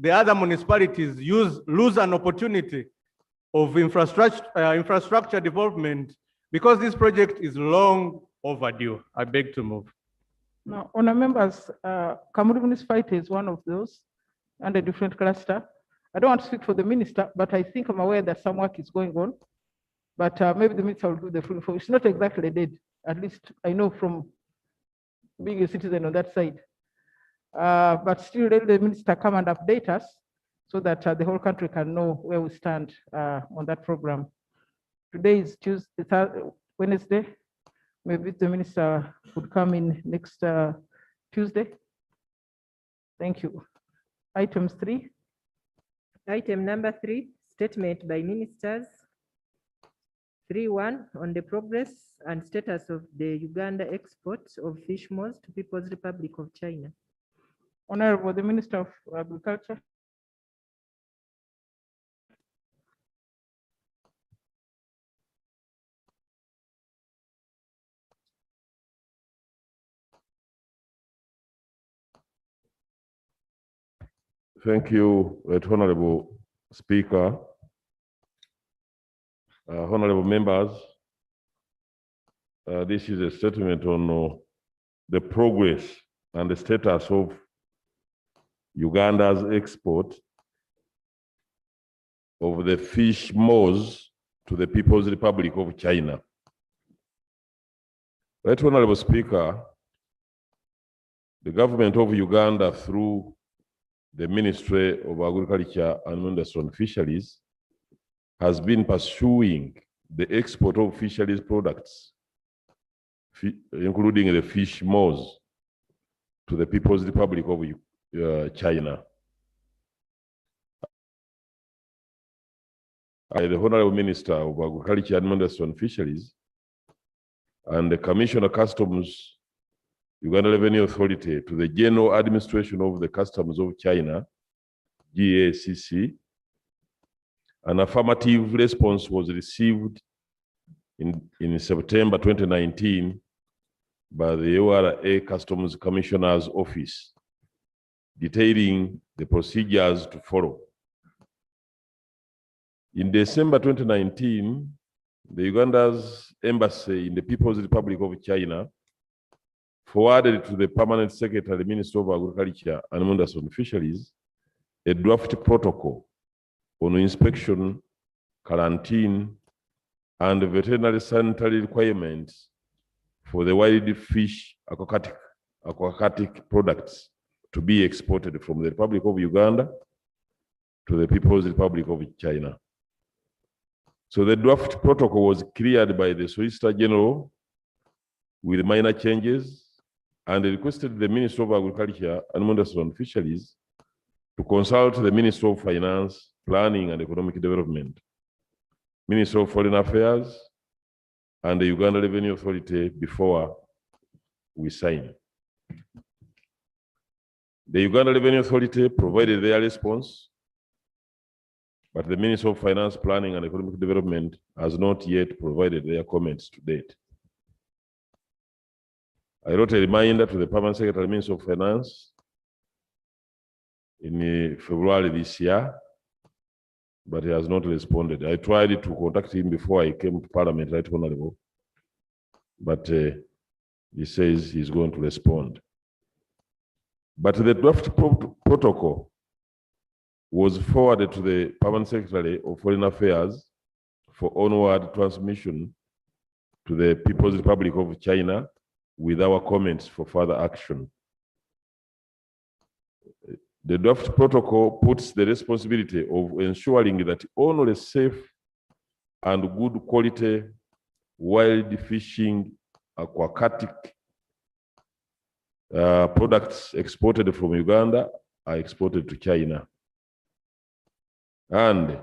the other municipalities lose an opportunity of infrastructure development because this project is long overdue. I beg to move. Now, honour members, Kamuru municipality is one of those under a different cluster. I don't want to speak for the minister, but I think I'm aware that some work is going on. But maybe the minister will do the full info. It's not exactly dead. At least I know from being a citizen on that side. But still, let the minister come and update us so that the whole country can know where we stand on that program. Today is Tuesday, Wednesday. Maybe the minister would come in next Tuesday. Thank you. Item 3. Item number 3, statement by ministers. 3.1 on the progress and status of the Uganda exports of fish moss to People's Republic of China. Honorable the Minister of Agriculture. Thank you, Honorable Speaker. Honorable members, this is a statement on the progress and the status of Uganda's export of the fish moss to the People's Republic of China. Right, Honorable Speaker, the government of Uganda through the Ministry of Agriculture and Industry and Fisheries has been pursuing the export of fisheries products, including the fish moss, to the People's Republic of China. The Honorable Minister of Agriculture and Industry and Fisheries and the Commissioner of Customs, Uganda Revenue Authority, to the General Administration of the Customs of China, GACC, an affirmative response was received in September 2019 by the URA Customs Commissioner's Office, detailing the procedures to follow. In December 2019, the Uganda's embassy in the People's Republic of China forwarded to the Permanent Secretary, Minister of Agriculture and Industry and Fisheries, a draft protocol on inspection, quarantine, and veterinary sanitary requirements for the wild fish aquatic products to be exported from the Republic of Uganda to the People's Republic of China. So the draft protocol was cleared by the Solicitor General with minor changes and requested the Minister of Agriculture and Industry and Fisheries to consult the Minister of Finance, Planning and Economic Development, Minister of Foreign Affairs, and the Uganda Revenue Authority before we sign. The Uganda Revenue Authority provided their response, but the Minister of Finance, Planning and Economic Development has not yet provided their comments to date. I wrote a reminder to the Permanent Secretary, Minister of Finance in February this year, but he has not responded. I tried to contact him before I came to Parliament, Right Honorable, but he says he's going to respond. But the draft protocol was forwarded to the Permanent Secretary of Foreign Affairs for onward transmission to the People's Republic of China with our comments for further action. The draft protocol puts the responsibility of ensuring that only safe and good quality wild fishing aquatic products exported from Uganda are exported to China, and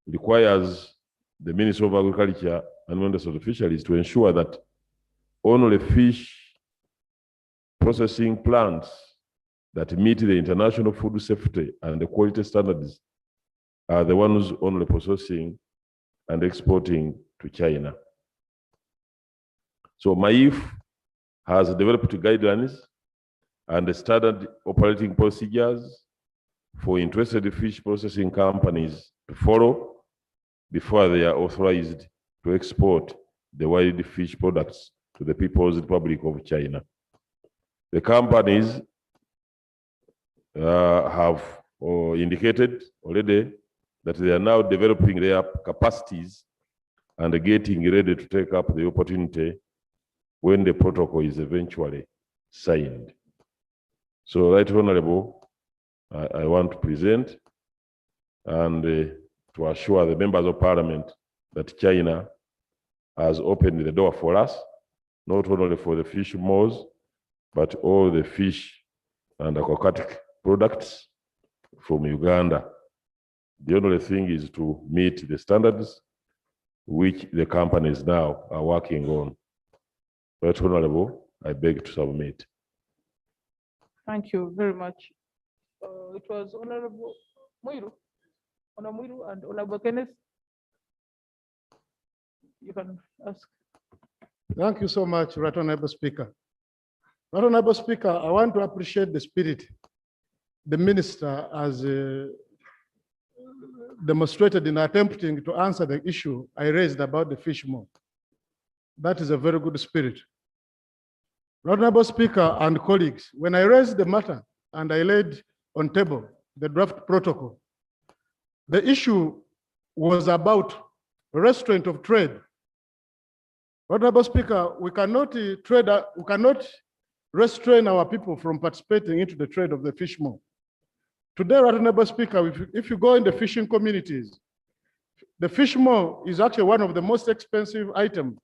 requires the Ministry of Agriculture and Industry and Fisheries to ensure that only fish processing plants that meet the international food safety and the quality standards are the ones only processing and exporting to China. So MAIF has developed guidelines and standard operating procedures for interested fish processing companies to follow before they are authorized to export the wild fish products to the People's Republic of China. The companies have indicated already that they are now developing their capacities and getting ready to take up the opportunity when the protocol is eventually signed. So, Right Honorable, I want to present and to assure the members of Parliament that China has opened the door for us, not only for the fish moors, but all the fish and aquatic products from Uganda. The only thing is to meet the standards which the companies now are working on. Right Honorable, I beg to submit. Thank you very much. It was Honorable Muiru, Honorable Muiru and Honorable Kenneth. You can ask. Thank you so much, Right Honorable Speaker. Right Honorable Speaker, I want to appreciate the spirit the Minister has demonstrated in attempting to answer the issue I raised about the fish moor. That is a very good spirit. Right Honorable Speaker and colleagues, when I raised the matter and I laid on table the draft protocol, the issue was about restraint of trade. Right Honorable Speaker, we cannot restrain our people from participating into the trade of the fish moor. Today, Right Honorable Speaker, if you go in the fishing communities, the fish moor is actually one of the most expensive items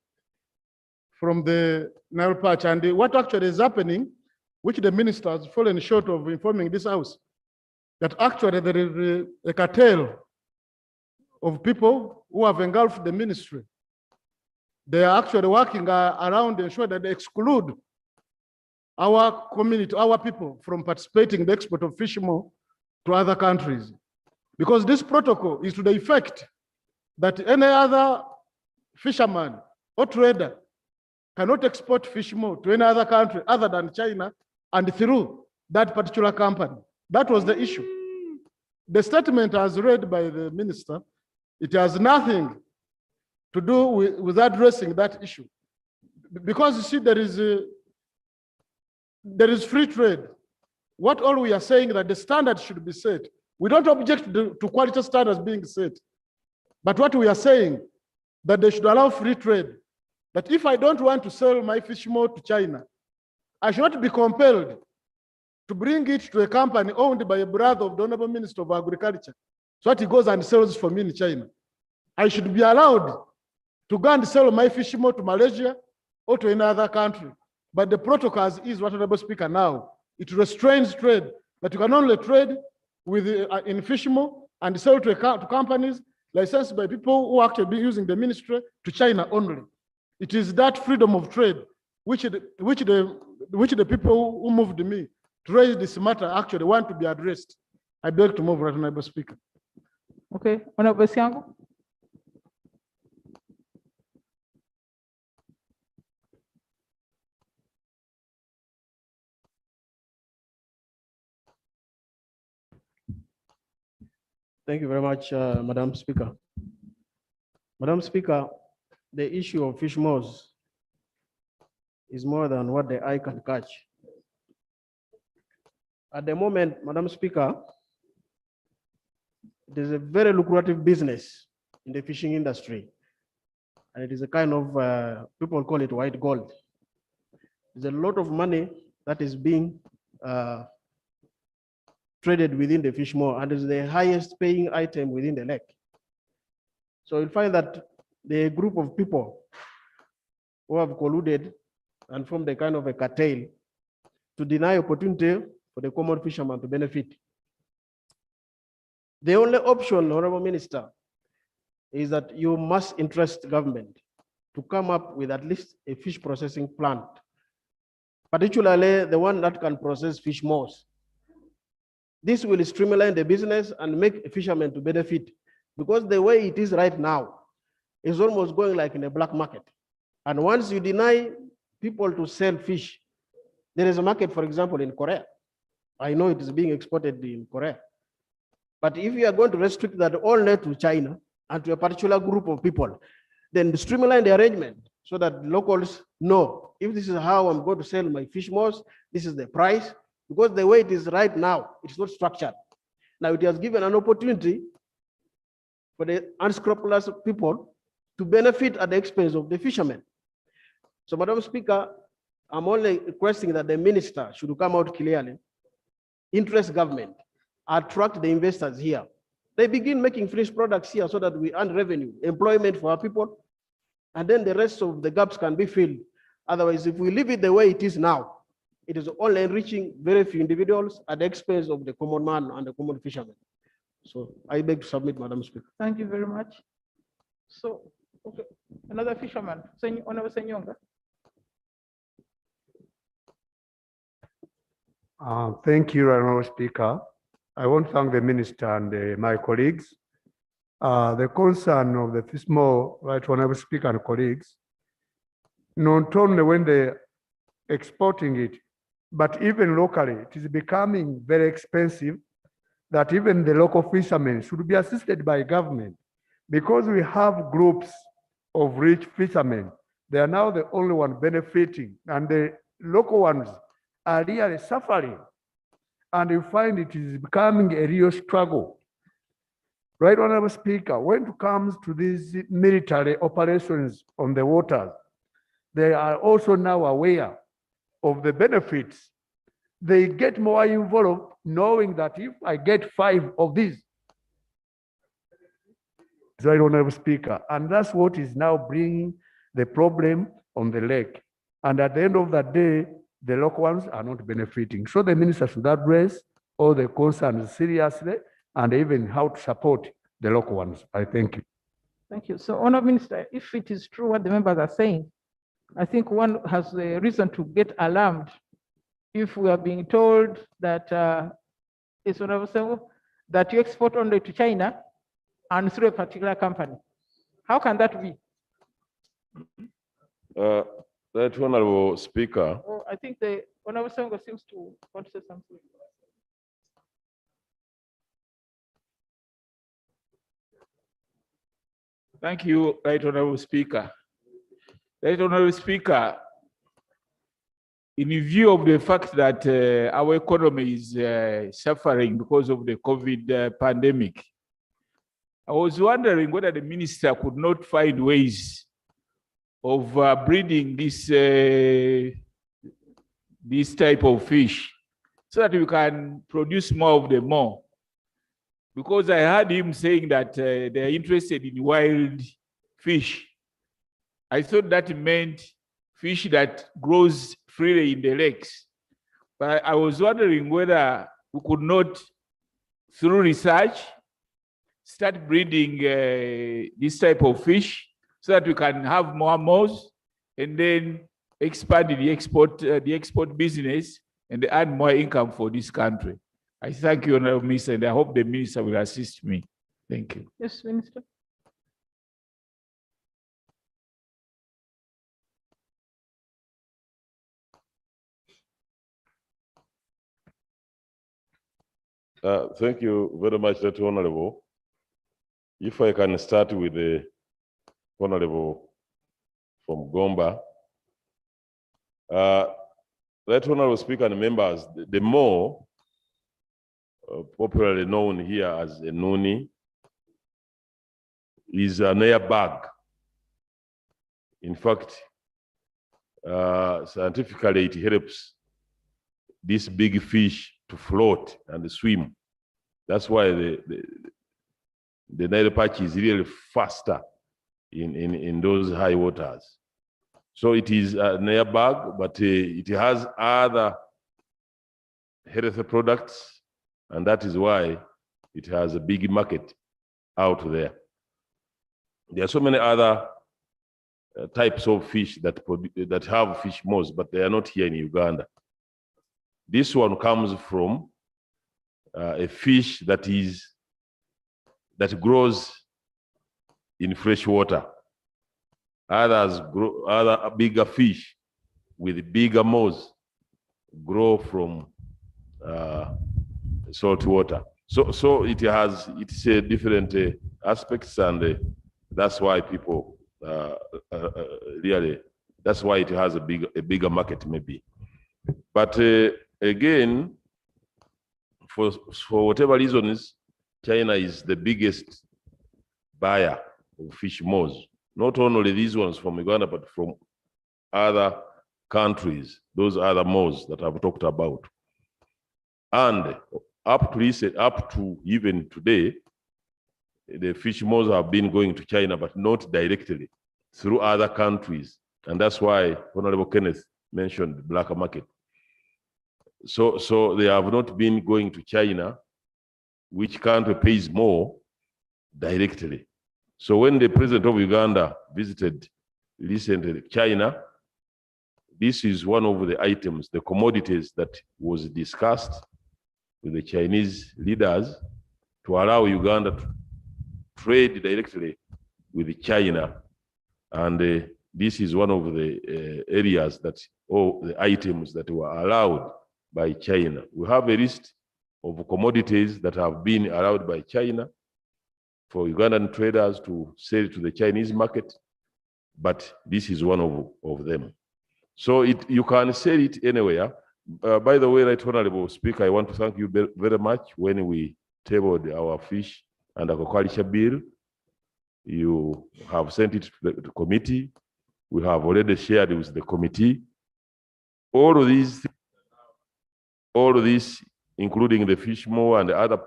from the Nile Perch. And what actually is happening, which the minister has fallen short of informing this House, that actually there is a cartel of people who have engulfed the ministry. They are actually working around to ensure that they exclude our community, our people from participating in the export of fish moor to other countries. Because this protocol is to the effect that any other fisherman or trader cannot export fish moor to any other country other than China and through that particular company. That was the issue. The statement as read by the minister, it has nothing to do with addressing that issue. Because you see, there is free trade. What all we are saying that the standards should be set. We don't object to quality standards being set. But what we are saying, that they should allow free trade. That if I don't want to sell my fish moor to China, I should not be compelled to bring it to a company owned by a brother of the Honorable Minister of Agriculture, so that he goes and sells for me in China. I should be allowed to go and sell my fish moor to Malaysia or to another country. But the protocol is what Honorable Speaker now. It restrains trade, that you can only trade with in fish moor and sell to companies licensed by people who actually be using the ministry to China only. It is that freedom of trade which the people who moved me to raise this matter actually want to be addressed. I beg to move, Right Honorable Speaker. Okay, Honorable Siango. Thank you very much, Madam Speaker. Madam Speaker, the issue of fish moors is more than what the eye can catch. At the moment, Madam Speaker, it is a very lucrative business in the fishing industry. And it is a kind of, people call it white gold. There's a lot of money that is being traded within the fish moor, and is the highest paying item within the lake. So you'll find that the group of people who have colluded and formed a kind of a cartel to deny opportunity for the common fisherman to benefit. The only option, Honorable Minister, is that you must interest government to come up with at least a fish processing plant, particularly the one that can process fish moors. This will streamline the business and make fishermen to benefit, because the way it is right now is almost going like in a black market. And once you deny people to sell fish, there is a market, for example, in Korea. I know it is being exported in Korea. But if you are going to restrict that only to China and to a particular group of people, then streamline the arrangement so that locals know if this is how I'm going to sell my fish moss, this is the price, because the way it is right now, it's not structured. Now it has given an opportunity for the unscrupulous people to benefit at the expense of the fishermen. So, Madam Speaker, I'm only requesting that the minister should come out clearly, interest government, attract the investors here. They begin making finished products here so that we earn revenue, employment for our people, and then the rest of the gaps can be filled. Otherwise, if we leave it the way it is now, it is only enriching very few individuals at the expense of the common man and the common fisherman. So I beg to submit, Madam Speaker. Thank you very much. So, okay, another fisherman, Honorable Senyonga. Thank you, Honorable Speaker. I want to thank the minister and my colleagues. The concern of the small, right, Honorable Speaker and colleagues, not only when they're exporting it, but even locally, it is becoming very expensive that even the local fishermen should be assisted by government, because we have groups of rich fishermen. They are now the only one benefiting, and the local ones are really suffering. And you find it is becoming a real struggle. Right, Honorable Speaker, when it comes to these military operations on the waters, they are also now aware of the benefits. They get more involved knowing that if I get 5 of these, right, Honorable Speaker, and that's what is now bringing the problem on the lake. And at the end of the day, the local ones are not benefiting. So the minister should address all the concerns seriously and even how to support the local ones. I thank you. Thank you. So, Honorable Minister, if it is true what the members are saying, I think one has a reason to get alarmed if we are being told that it's that you export only to China and through a particular company. How can that be? That Honorable Speaker. Oh, I think the Honorable Sengo seems to want to say something. Thank you, Right Honorable Speaker. Right Honorable Speaker, in view of the fact that our economy is suffering because of the COVID pandemic, I was wondering whether the minister could not find ways of breeding this type of fish so that we can produce more of them more. Because I heard him saying that they're interested in wild fish. I thought that meant fish that grows freely in the lakes. But I was wondering whether we could not, through research, start breeding this type of fish so that we can have more moles and then expand the export business and add more income for this country. I thank you, Honorable Minister, and I hope the minister will assist me. Thank you. Yes, Minister. Thank you very much, that Honorable. If I can start with the Honorable from Gomba. That Honorable Speaker and members, the more popularly known here as a nuni, is an air bag. In fact, scientifically, it helps this big fish to float and swim. That's why the Nile perch is really faster in those high waters. So it is an air bag, but it has other healthy products, and that is why it has a big market out there. There are so many other types of fish that have fish moss, but they are not here in Uganda. This one comes from a fish that grows in fresh water. Other bigger fish with bigger moss grow from salt water. So it's a different aspects, and that's why people really, that's why it has a bigger market maybe. But again, for whatever reasons, China is the biggest buyer of fish moles. Not only these ones from Uganda, but from other countries, those other moles that I've talked about. And up to even today, the fish moles have been going to China, but not directly, through other countries. And that's why Honorable Kenneth mentioned the black market. So they have not been going to China, which country pays more directly. So when the president of Uganda visited recently China, this is one of the items, the commodities that was discussed with the Chinese leaders to allow Uganda to trade directly with China. And this is one of the areas that, all the items that were allowed by China. We have a list of commodities that have been allowed by China for Ugandan traders to sell to the Chinese market, but this is one of them. So you can sell it anywhere. By the way, Right Honorable Speaker, I want to thank you very much. When we tabled our fish and aquaculture bill, you have sent it to the committee. We have already shared with the committee. All of these, including the fish moor and the other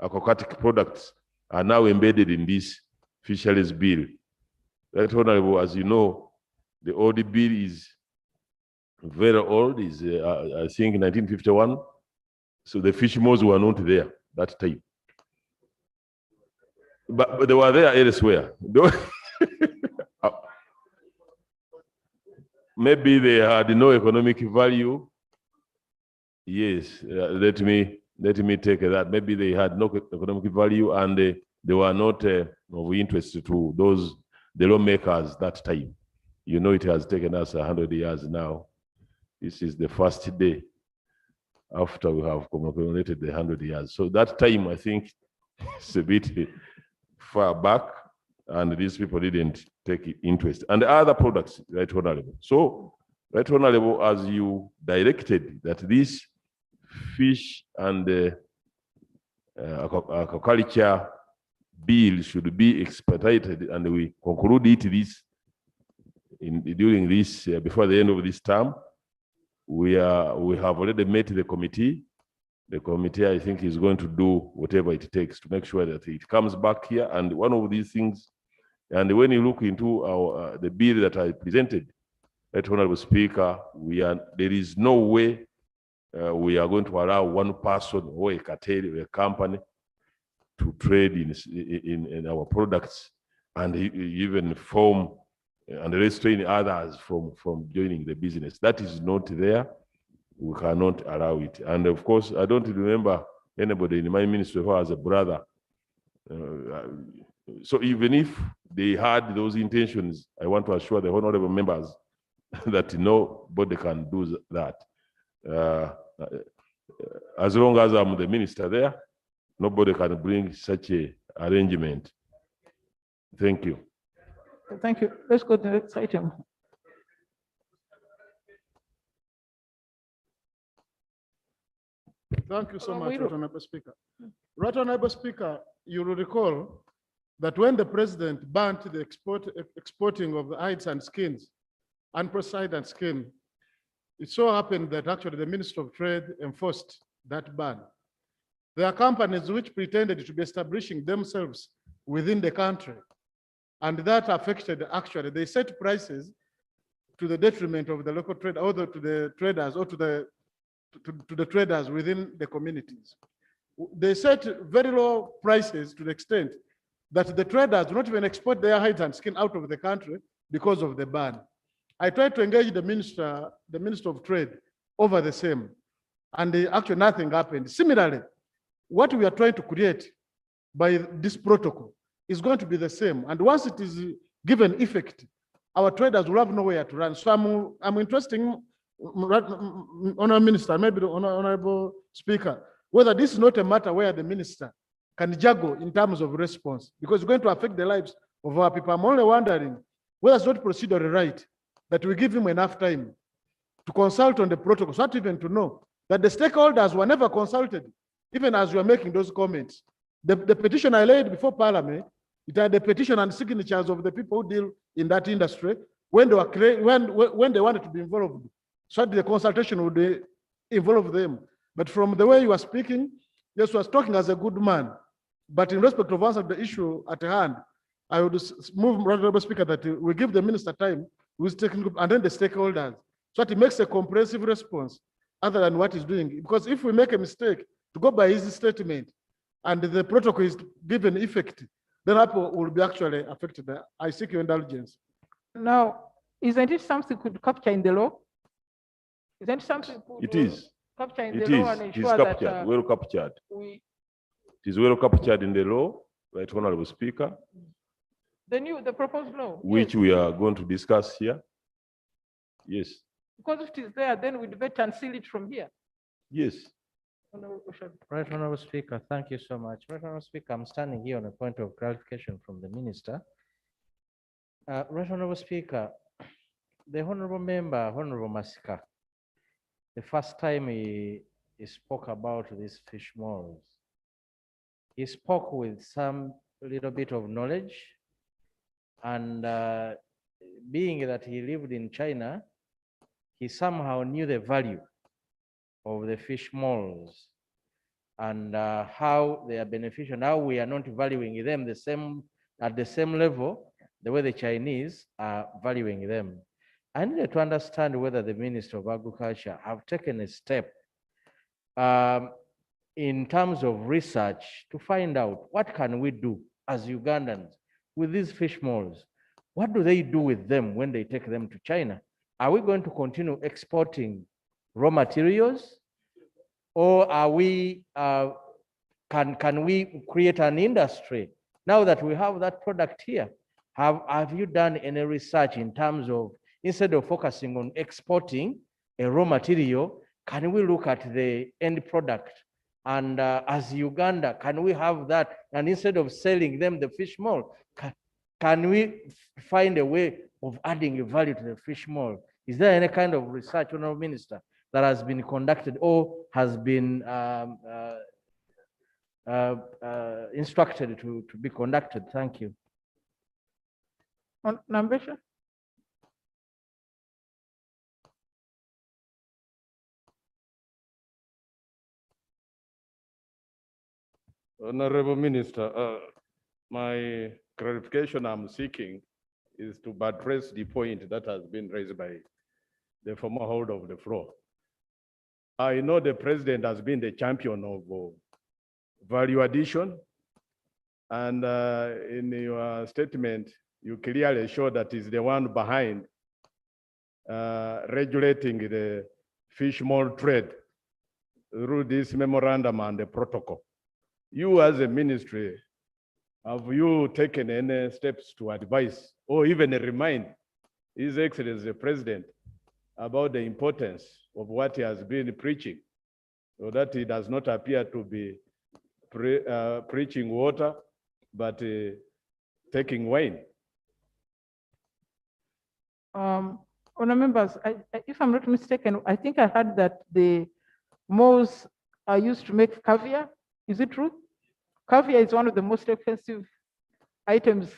aquatic products, are now embedded in this fisheries bill. Right Honorable, as you know, the old bill is very old, is I think 1951. So the fish moors were not there that time. But they were there elsewhere. Maybe they had no economic value. Yes, let me take that. Maybe they had no economic value, and they were not of interest to the lawmakers that time. You know, it has taken us 100 years now. This is the first day after we have commemorated the 100 years. So that time, I think, it's a bit far back, and these people didn't take interest. And the other products, Right Honorable. So, Right Honorable, as you directed that this fish and aquaculture bill should be expedited, and we conclude it during this before the end of this term. We have already met the committee. The committee, I think, is going to do whatever it takes to make sure that it comes back here. And one of these things, and when you look into the bill that I presented, Right Honorable Speaker, there is no way we are going to allow one person or a cartel or a company to trade in our products and even form and restrain others from joining the business. That is not there. We cannot allow it. And of course, I don't remember anybody in my ministry who has a brother. So even if they had those intentions, I want to assure the honorable members that nobody can do that. As long as I'm the minister there, nobody can bring such a arrangement. Thank you. Thank you. Let's go to the next item. Thank you so much, Right Honorable Speaker. Right Honorable Speaker, you will recall that when the president banned the exporting of the hides and skins, unprocessed hide and skin, it so happened that actually the Minister of Trade enforced that ban. There are companies which pretended to be establishing themselves within the country, and that affected, actually, they set prices to the detriment of the local trade, or to the traders, or to the traders within the communities. They set very low prices to the extent that the traders do not even export their hides and skin out of the country because of the ban. I tried to engage the Minister of Trade over the same, and actually nothing happened. Similarly, what we are trying to create by this protocol is going to be the same. And once it is given effect, our traders will have nowhere to run. So I'm interested, Honorable Minister, maybe the Honorable Speaker, whether this is not a matter where the minister can juggle in terms of response, because it's going to affect the lives of our people. I'm only wondering whether it's not procedurally right that we give him enough time to consult on the protocols, not even to know that the stakeholders were never consulted, even as you are making those comments. The petition I laid before Parliament, it had the petition and signatures of the people who deal in that industry when they were when they wanted to be involved, so that the consultation would involve them. But from the way you are speaking, yes, you are talking as a good man. But in respect of answering the issue at hand, I would move, Honorable Speaker, that we give the minister time with taking and then the stakeholders, so that he makes a comprehensive response other than what he's doing. Because if we make a mistake to go by his statement and the protocol is given effect, then Apple will be actually affected. I seek your indulgence. Now, isn't it something could capture in the law? Isn't it something could It is. capture in It the law is. and It is ensure that captured, well captured. we, It is well captured in the law, Right Honorable Speaker, the proposed law? which yes. we are going to discuss here. Yes, Because if it is there, then we debate and seal it from here. yes. Honorable Oshodi. Right, Honorable Speaker, thank you so much. Right, Honorable Speaker, I'm standing here on a point of clarification from the Minister. Right, Honorable Speaker, the Honorable Member, Honorable Masika, the first time he spoke about these fish molds, he spoke with some little bit of knowledge, and being that he lived in China, he somehow knew the value of the fish molds and how they are beneficial. Now we are not valuing them at the same level the way the Chinese are valuing them. I needed to understand whether the Minister of Agriculture have taken a step in terms of research to find out what can we do as Ugandans with these fish molds. What do they do with them when they take them to China? Are we going to continue exporting raw materials, or are we can we create an industry now that we have that product here? Have you done any research in terms of, instead of focusing on exporting a raw material, can we look at the end product? And as Uganda, can we have that? And instead of selling them the fish mold, can we find a way of adding a value to the fish mold? Is there any kind of research, Honourable Minister, that has been conducted or has been instructed to be conducted? Thank you. Nambesha? Honorable Minister, my clarification I'm seeking is to address the point that has been raised by the former holder of the floor. I know the president has been the champion of value addition, and in your statement, you clearly show that he's the one behind regulating the fish mold trade through this memorandum and the protocol. You as a ministry, have you taken any steps to advise or even remind His Excellency the President about the importance of what he has been preaching, so that he does not appear to be preaching water, but taking wine? Honourable members, if I'm not mistaken, I think I heard that the molds are used to make caviar. Is it true? Caviar is one of the most expensive items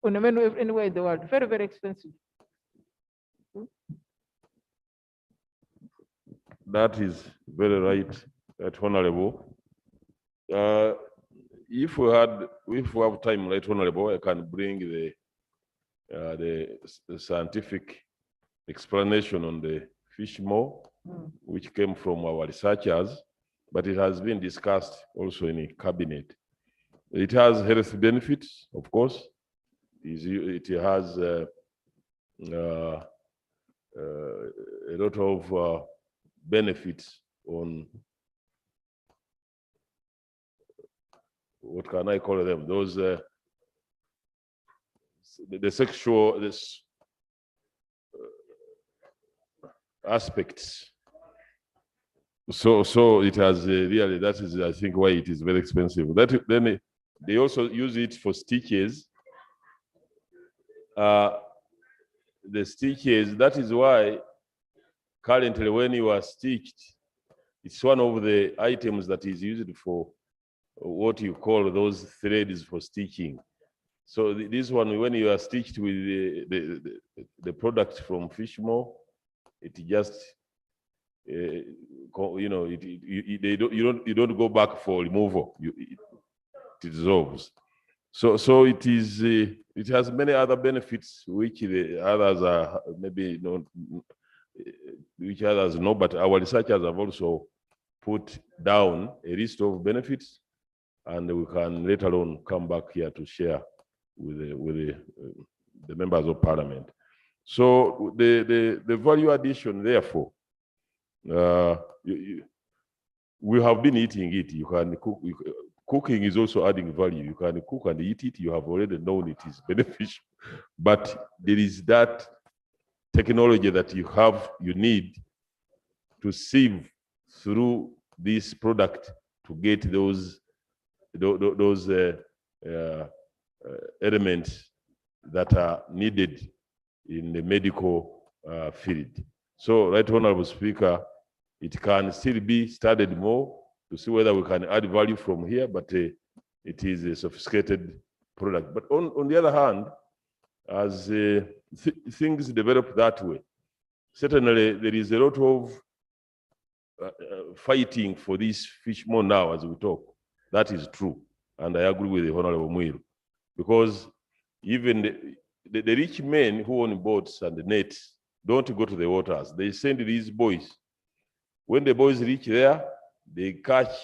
on the menu anywhere in the world. Very, very expensive. That is very right, Right Honorable. If we have time, Right Honorable, I can bring the scientific explanation on the fish mold, which came from our researchers, but it has been discussed also in the cabinet. It has health benefits, of course. It has a lot of benefits on, what can I call them? Those the sexual aspects. So it has really, that is, I think, why it is very expensive. Then they also use it for stitches. The stitches, that is why currently when you are stitched, it's one of the items that is used for what you call those threads for stitching. So this one, when you are stitched with the product from fish maw, it just you know, you don't go back for removal. It dissolves. So it is. It has many other benefits which the others are maybe not, which others know, but our researchers have also put down a list of benefits, and we can later on come back here to share with the members of parliament. So the value addition, therefore, we have been eating it. You can cook. Cooking is also adding value. You can cook and eat it. You have already known it is beneficial, but there is that technology that you need to sieve through this product to get those elements that are needed in the medical field. So, Right Honorable Speaker, it can still be studied more to see whether we can add value from here, but it is a sophisticated product. But on the other hand, as things develop that way, certainly there is a lot of fighting for this fish maw now as we talk. That is true, and I agree with the Honorable Mwiru, because even the rich men who own boats and the nets don't go to the waters. They send these boys. When the boys reach there, they catch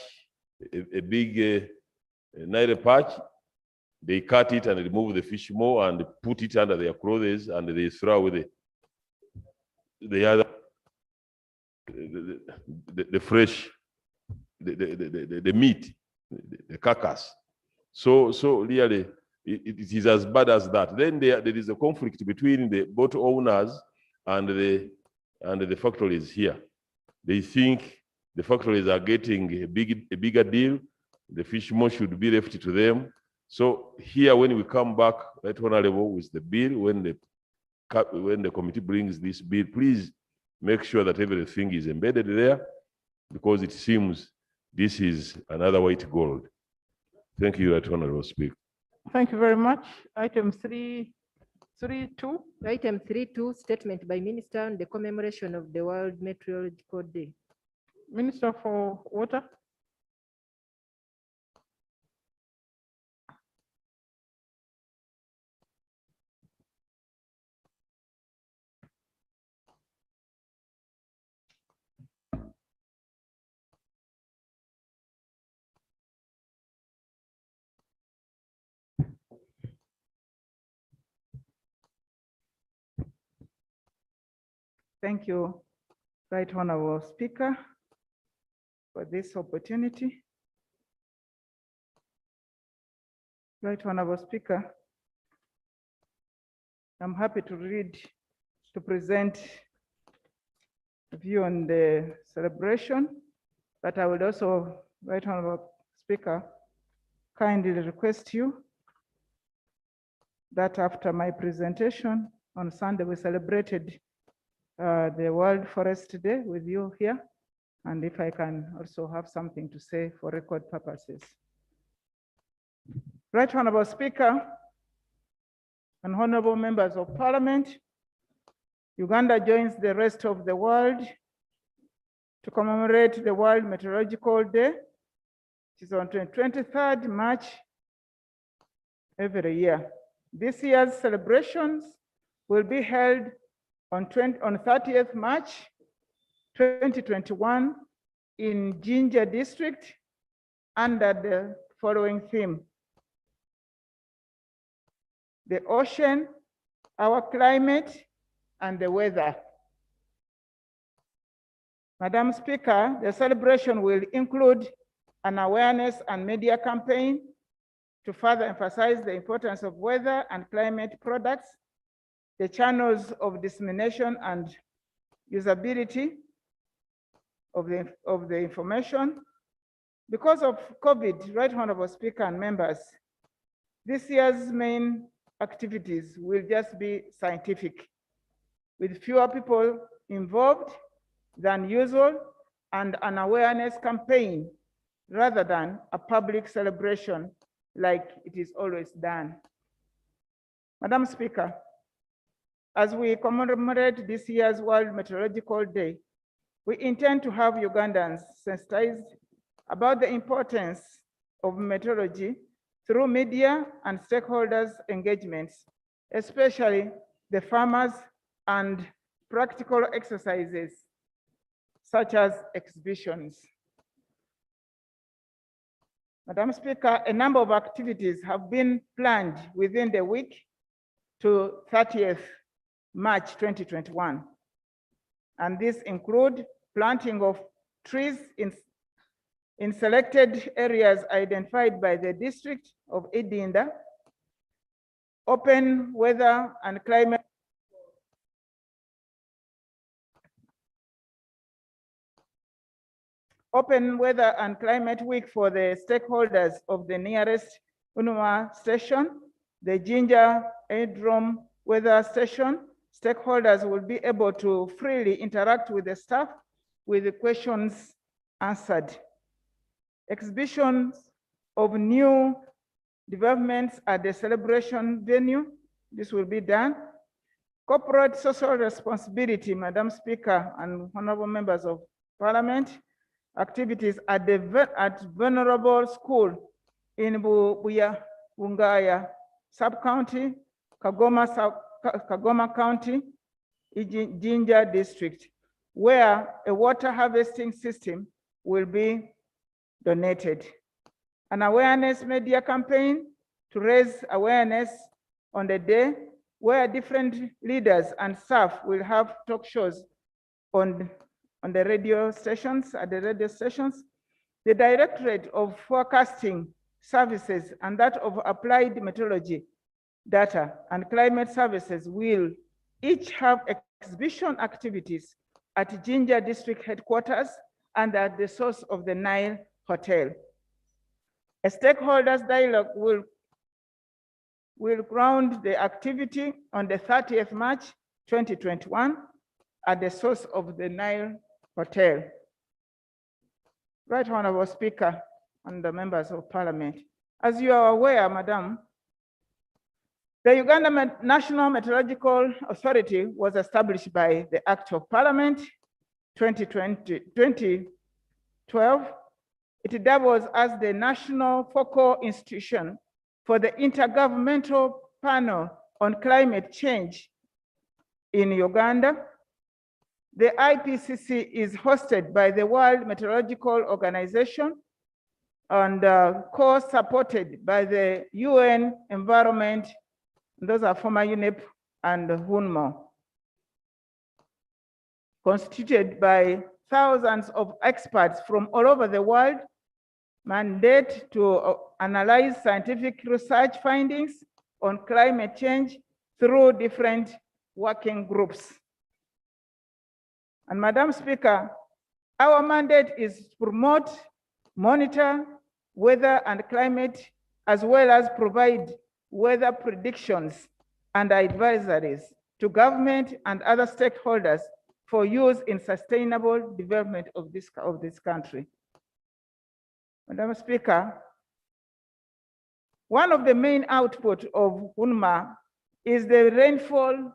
a big Nile perch, they cut it and remove the fish maw and put it under their clothes, and they throw away the fresh, the meat, the carcass. So really, it is as bad as that. Then there is a conflict between the boat owners and the factories here. They think the factories are getting a bigger deal. The fish maw should be left to them. So here, when we come back, Right Honorable, with the bill, when the committee brings this bill, please make sure that everything is embedded there, because it seems this is another white gold. Thank you, Right Honorable Speaker. Thank you very much. Item 3.2. Item 3.2, statement by Minister on the commemoration of the World Meteorological Day. Minister for Water. Thank you, Right Honorable Speaker, for this opportunity. Right Honorable Speaker, I'm happy to present a view on the celebration, but I would also, Right Honorable Speaker, kindly request you that after my presentation on Sunday, we celebrated the World Forest Day with you here, and if I can also have something to say for record purposes. Right Honorable Speaker and honorable members of Parliament, Uganda joins the rest of the world to commemorate the World Meteorological Day, which is on 23rd March every year. This year's celebrations will be held on 30th March 2021 in Jinja District under the following theme: the ocean, our climate, and the weather. Madam Speaker, the celebration will include an awareness and media campaign to further emphasize the importance of weather and climate products, the channels of dissemination and usability of the information. Because of COVID, Right Honorable Speaker and members, this year's main activities will just be scientific, with fewer people involved than usual and an awareness campaign rather than a public celebration like it is always done. Madam Speaker, as we commemorate this year's World Meteorological Day, we intend to have Ugandans sensitized about the importance of meteorology through media and stakeholders' engagements, especially the farmers and practical exercises such as exhibitions. Madam Speaker, a number of activities have been planned within the week to 30th March 2021. And these include planting of trees in selected areas identified by the district of Idinda, open weather and climate week for the stakeholders of the nearest Unuma station, the Jinja Aerodrome weather station. Stakeholders will be able to freely interact with the staff with the questions answered. Exhibitions of new developments at the celebration venue, this will be done. Corporate social responsibility, Madam Speaker and honorable members of Parliament, activities at vulnerable school in Bungaya sub-county, Kagoma County, Jinja district, where a water harvesting system will be donated. An awareness media campaign to raise awareness on the day, where different leaders and staff will have talk shows on the radio stations, at the radio stations. The Directorate of Forecasting Services and that of Applied Meteorology Data and Climate Services will each have exhibition activities at Jinja District Headquarters and at the source of the Nile Hotel. A stakeholders dialogue will ground the activity on the 30th March 2021 at the source of the Nile Hotel. Right Honorable Speaker and the members of Parliament, as you are aware, Madam, the Uganda National Meteorological Authority was established by the Act of Parliament 2012. It doubles as the national focal institution for the Intergovernmental Panel on Climate Change in Uganda. The IPCC is hosted by the World Meteorological Organization and co-supported by the UN Environment, those are former UNEP and UNMO, constituted by thousands of experts from all over the world, mandate to analyze scientific research findings on climate change through different working groups. And Madam Speaker, our mandate is to promote, monitor weather and climate, as well as provide weather predictions and advisories to government and other stakeholders for use in sustainable development of this country. Madam Speaker, one of the main output of UNMA is the Rainfall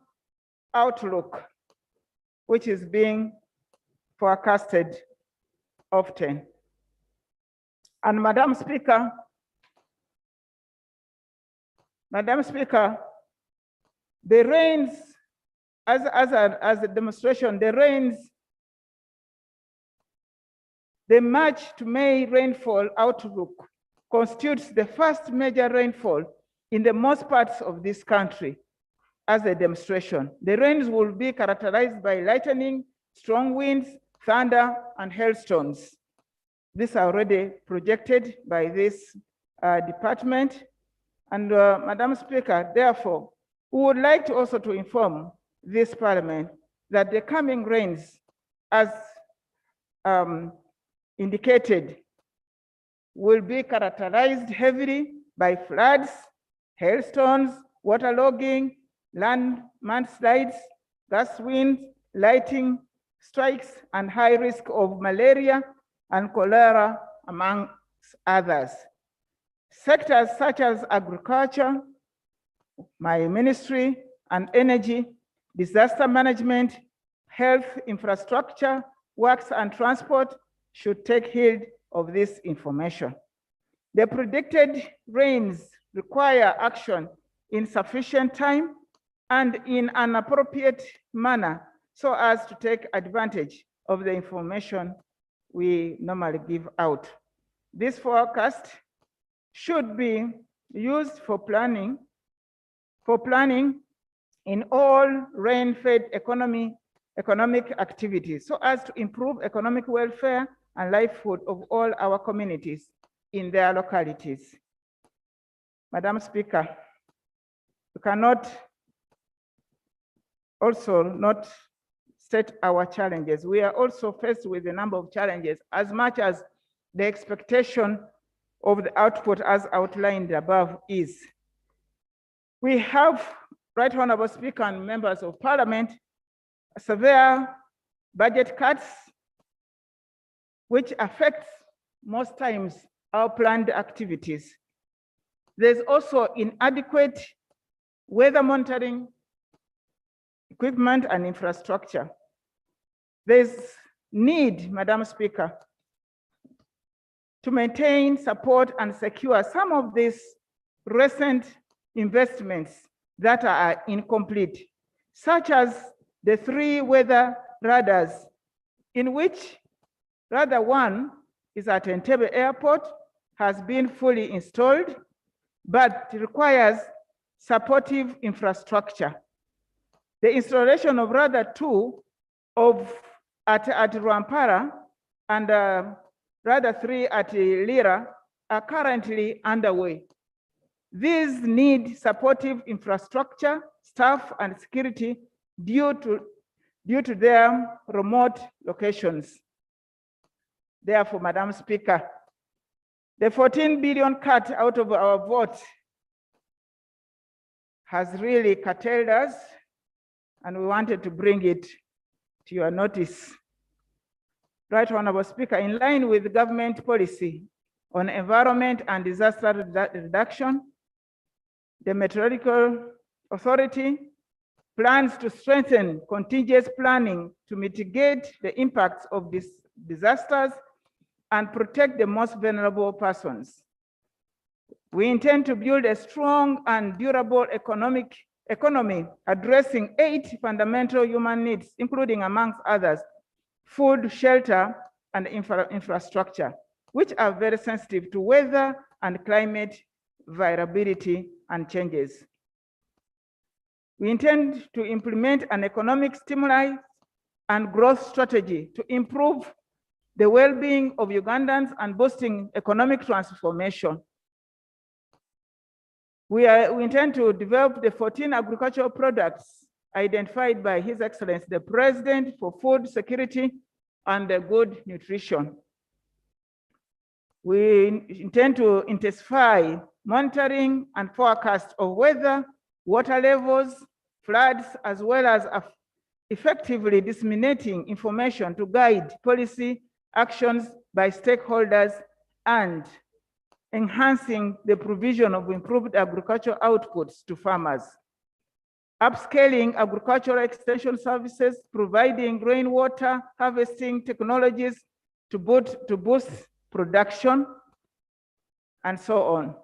Outlook, which is being forecasted often. And Madam Speaker, the rains, as a demonstration, the rains, the March to May rainfall outlook constitutes the first major rainfall in the most parts of this country as a demonstration. The rains will be characterized by lightning, strong winds, thunder, and hailstones. These are already projected by this department. And Madam Speaker, therefore, we would like to also to inform this Parliament that the coming rains, as indicated will be characterized heavily by floods, hailstones, waterlogging, land mudslides, gas winds, lightning strikes, and high risk of malaria and cholera, amongst others. Sectors such as agriculture, my ministry, and energy, disaster management, health, infrastructure, works, and transport should take heed of this information. The predicted rains require action in sufficient time and in an appropriate manner so as to take advantage of the information we normally give out. This forecast should be used for planning in all rain-fed economic activities so as to improve economic welfare and livelihood of all our communities in their localities. Madam Speaker, we cannot also not state our challenges. We are also faced with a number of challenges as much as the expectation of the output as outlined above is. We have, Right Honorable Speaker and members of Parliament, severe budget cuts, which affects most times our planned activities. There's also inadequate weather monitoring equipment and infrastructure. There's need, Madam Speaker, to maintain, support, and secure some of these recent investments that are incomplete, such as the 3 weather radars, in which radar 1 is at Entebbe Airport, has been fully installed, but requires supportive infrastructure. The installation of radar 2 at Rwampara and radar 3 at Lira are currently underway. These need supportive infrastructure, staff, and security due to their remote locations. Therefore, Madam Speaker, the 14 billion cut out of our vote has really curtailed us, and we wanted to bring it to your notice. Right Honorable Speaker, in line with government policy on environment and disaster reduction, the Meteorological Authority plans to strengthen contingent planning to mitigate the impacts of these disasters and protect the most vulnerable persons. We intend to build a strong and durable economy addressing 8 fundamental human needs, including, amongst others, food, shelter, and infrastructure, which are very sensitive to weather and climate variability and changes. We intend to implement an economic stimuli and growth strategy to improve the well-being of Ugandans and boosting economic transformation. We intend to develop the 14 agricultural products identified by His Excellency the President for food security and good nutrition. We intend to intensify monitoring and forecast of weather, water levels, floods, as well as effectively disseminating information to guide policy actions by stakeholders and enhancing the provision of improved agricultural outputs to farmers. Upscaling agricultural extension services, providing rainwater harvesting technologies to boost production, and so on.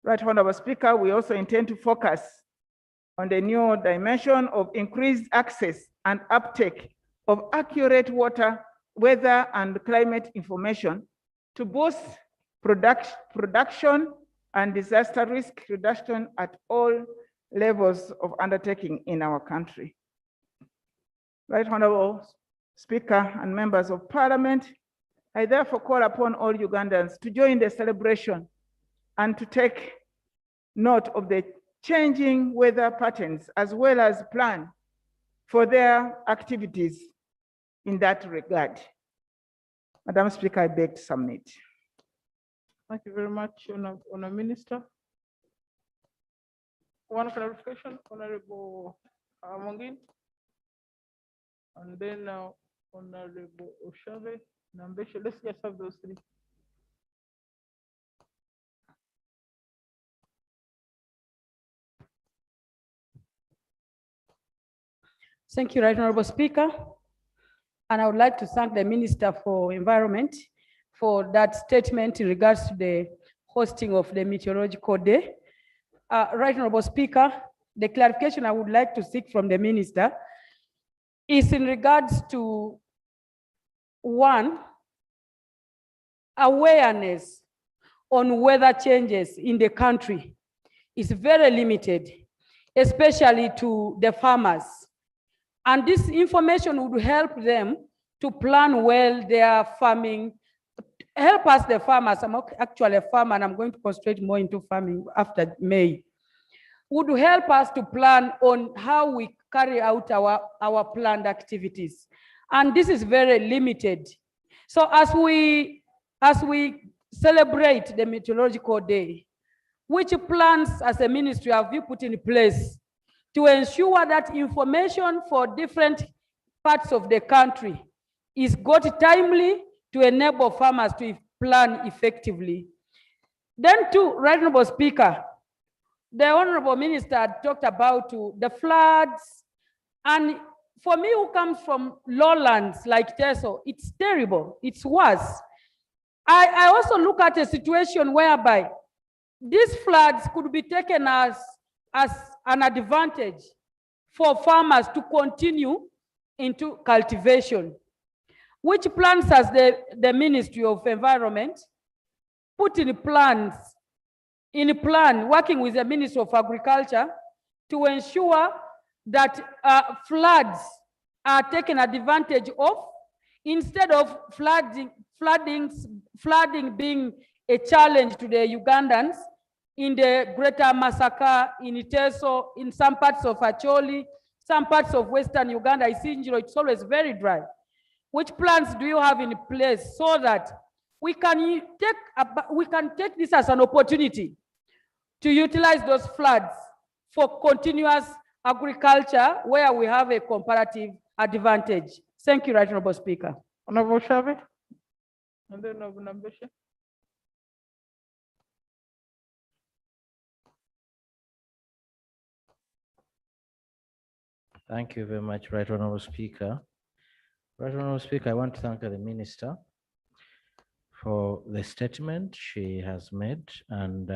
Right Honorable Speaker, we also intend to focus on the new dimension of increased access and uptake of accurate weather and climate information to boost production and disaster risk reduction at all levels of undertaking in our country. Right Honorable Speaker and members of Parliament, I therefore call upon all Ugandans to join the celebration and to take note of the changing weather patterns as well as plan for their activities in that regard. Madam Speaker, I beg to submit. Thank you very much, Honourable Minister. One clarification, Honourable Mongin. And then Honourable Oshave, Nambeshe. Let's just have those three. Thank you, Right Honorable Speaker. And I would like to thank the Minister for Environment for that statement in regards to the hosting of the Meteorological Day. Right Honorable Speaker, the clarification I would like to seek from the Minister is in regards to, one, awareness on weather changes in the country is very limited, especially to the farmers. And this information would help them to plan well their farming, help us the farmers. I'm actually a farmer and I'm going to concentrate more into farming after May. Would help us to plan on how we carry out our planned activities. And this is very limited. So as we celebrate the Meteorological Day, which plans as a ministry have you put in place to ensure that information for different parts of the country is got timely to enable farmers to plan effectively? Then too, Right Honorable Speaker, the Honorable Minister talked about the floods, and for me who comes from lowlands like Teso, it's terrible, it's worse. I also look at a situation whereby these floods could be taken as an advantage for farmers to continue into cultivation. Which plans has the Ministry of Environment put in plans, working with the Ministry of Agriculture to ensure that floods are taken advantage of, instead of flooding being a challenge to the Ugandans in the greater Masaka, in Iteso, in some parts of Acholi, some parts of Western Uganda. I see it's always very dry. Which plans do you have in place so that we can take this as an opportunity to utilize those floods for continuous agriculture where we have a comparative advantage? Thank you, Right Honorable Speaker. Honorable Shave, and then Honorable Nambeshe. Thank you very much, Right Honorable Speaker. Right Honorable Speaker, I want to thank the Minister for the statement she has made and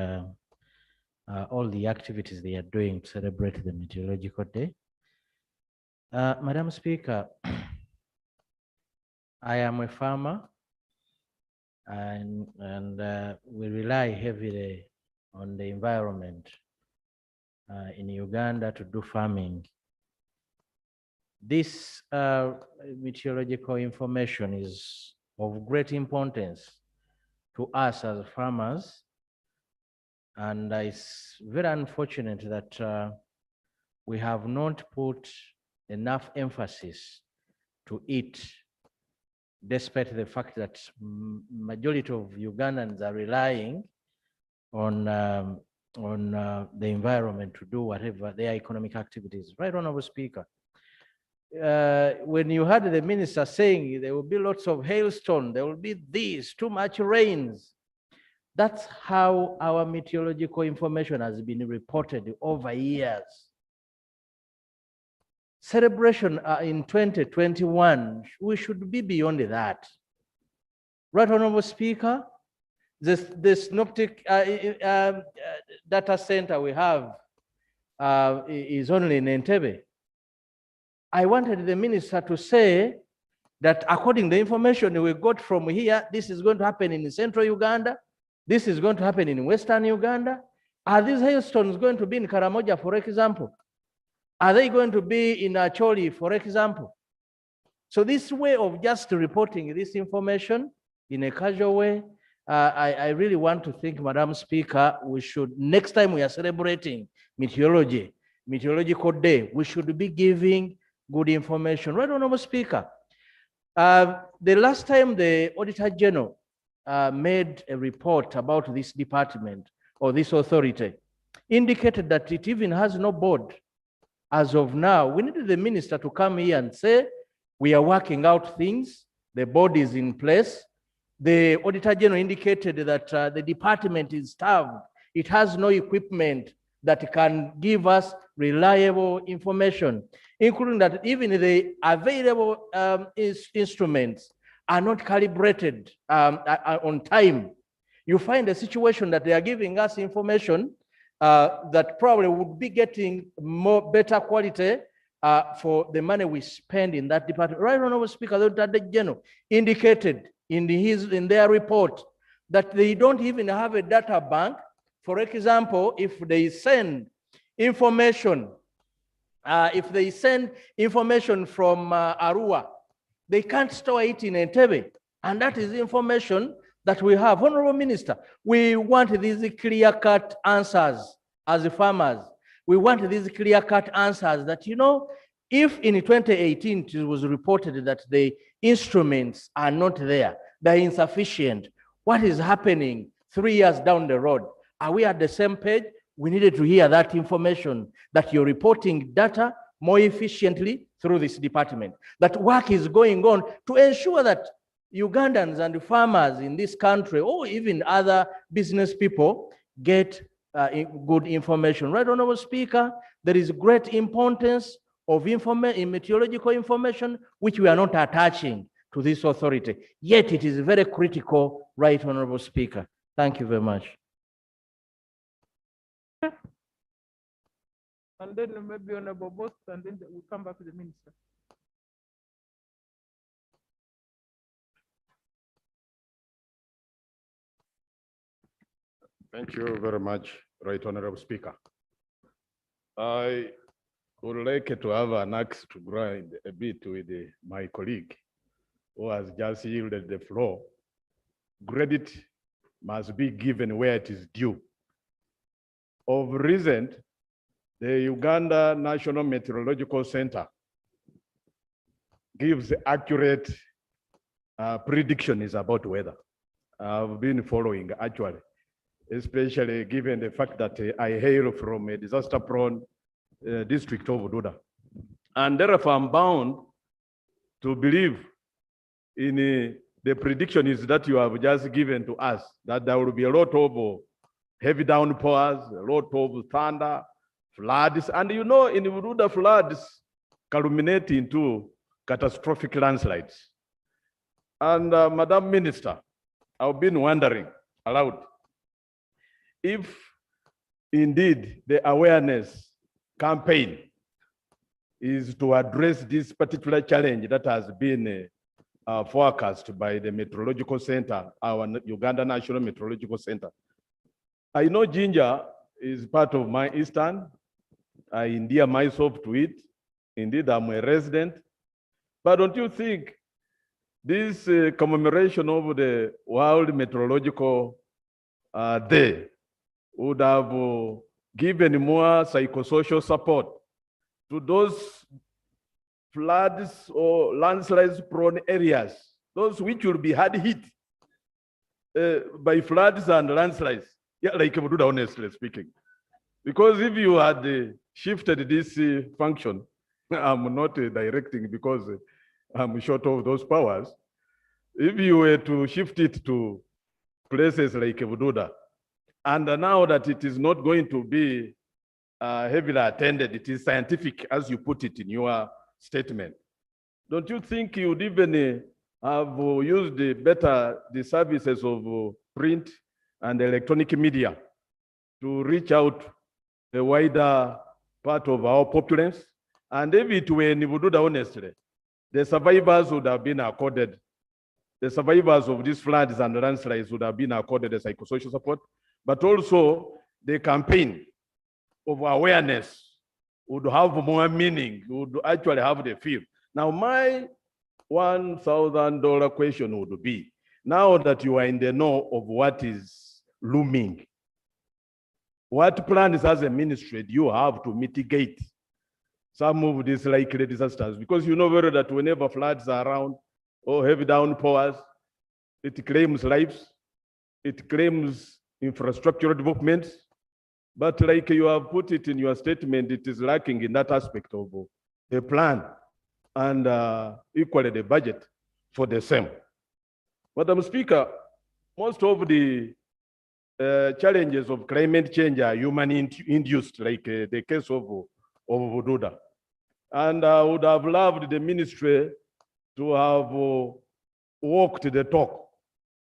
all the activities they are doing to celebrate the Meteorological Day. Madam Speaker, I am a farmer and we rely heavily on the environment in Uganda to do farming. This meteorological information is of great importance to us as farmers, and it's very unfortunate that we have not put enough emphasis to it, despite the fact that majority of Ugandans are relying on the environment to do whatever their economic activities. Right, Honorable Speaker. When you heard the minister saying there will be lots of hailstone, there will be this, too much rains. That's how our meteorological information has been reported over years. Celebration in 2021, we should be beyond that. Right, Honorable Speaker, the synoptic data center we have is only in Entebbe. I wanted the minister to say that according to the information we got from here, this is going to happen in central Uganda, this is going to happen in western Uganda. Are these hailstones going to be in Karamoja, for example? Are they going to be in Acholi, for example? So this way of just reporting this information in a casual way, I really want to think, Madam Speaker, we should, next time we are celebrating Meteorological Day, we should be giving good information. Right, Honorable Speaker, The last time the Auditor General made a report about this department or this authority, indicated that it even has no board as of now. We needed the minister to come here and say, we are working out things, the board is in place. The Auditor General indicated that the department is starved. It has no equipment that can give us reliable information, including that even the available instruments are not calibrated on time. You find a situation that they are giving us information that probably would be getting better quality for the money we spend in that department. Right, Honorable Speaker, the Auditor General indicated in their report that they don't even have a data bank. For example, if they send information from Arua, they can't store it in Entebbe, and that is information that we have. Honorable Minister, we want these clear-cut answers as farmers. We want these clear-cut answers that, you know, if in 2018 it was reported that the instruments are not there, they're insufficient, what is happening 3 years down the road? Are we at the same page? We needed to hear that information, that you're reporting data more efficiently through this department, that work is going on to ensure that Ugandans and farmers in this country, or even other business people, get good information. Right, Honorable Speaker, there is great importance of meteorological information, which we are not attaching to this authority. Yet it is very critical, right, Honorable Speaker. Thank you very much. And then maybe Honorable Boss, and then we'll come back to the minister. Thank you very much, Right Honorable Speaker. I would like to have an axe to grind a bit with my colleague who has just yielded the floor. Credit must be given where it is due. Of recent, the Uganda National Meteorological Center gives accurate predictions about weather. I've been following actually, especially given the fact that I hail from a disaster-prone district of Duda. And therefore, I'm bound to believe in the predictions that you have just given to us, that there will be a lot of heavy downpours, a lot of thunder, floods, and you know, in Buruda, floods culminate into catastrophic landslides. And Madam Minister, I've been wondering aloud, if indeed the awareness campaign is to address this particular challenge that has been forecast by the Meteorological Center, our Uganda National Meteorological Center. I know Ginger is part of my Eastern. I endear myself to it. Indeed, I'm a resident. But don't you think this commemoration of the World Meteorological Day would have given more psychosocial support to those floods or landslides prone areas, those which will be hard hit by floods and landslides? Yeah, like Buruda, honestly speaking. Because if you had shifted this function, I'm not directing because I'm short of those powers. If you were to shift it to places like Buruda, and now that it is not going to be heavily attended, it is scientific, as you put it in your statement. Don't you think you would even have used better the services of print and electronic media to reach out a wider part of our populace? And if it were in Buruda, honestly, the survivors would have been accorded, the survivors of these floods and landslides would have been accorded the psychosocial support, but also the campaign of awareness would have more meaning, would actually have the feel. Now, my $1,000 question would be, now that you are in the know of what is looming, what plans as a ministry do you have to mitigate some of these likely disasters? Because you know very that whenever floods are around, or heavy downpours. It claims lives. It claims infrastructural developments. But like you have put it in your statement, it is lacking in that aspect of the plan and equally the budget for the same. Madam Speaker, most of the challenges of climate change are human induced, like the case of Bududa. And I would have loved the ministry to have walked the talk.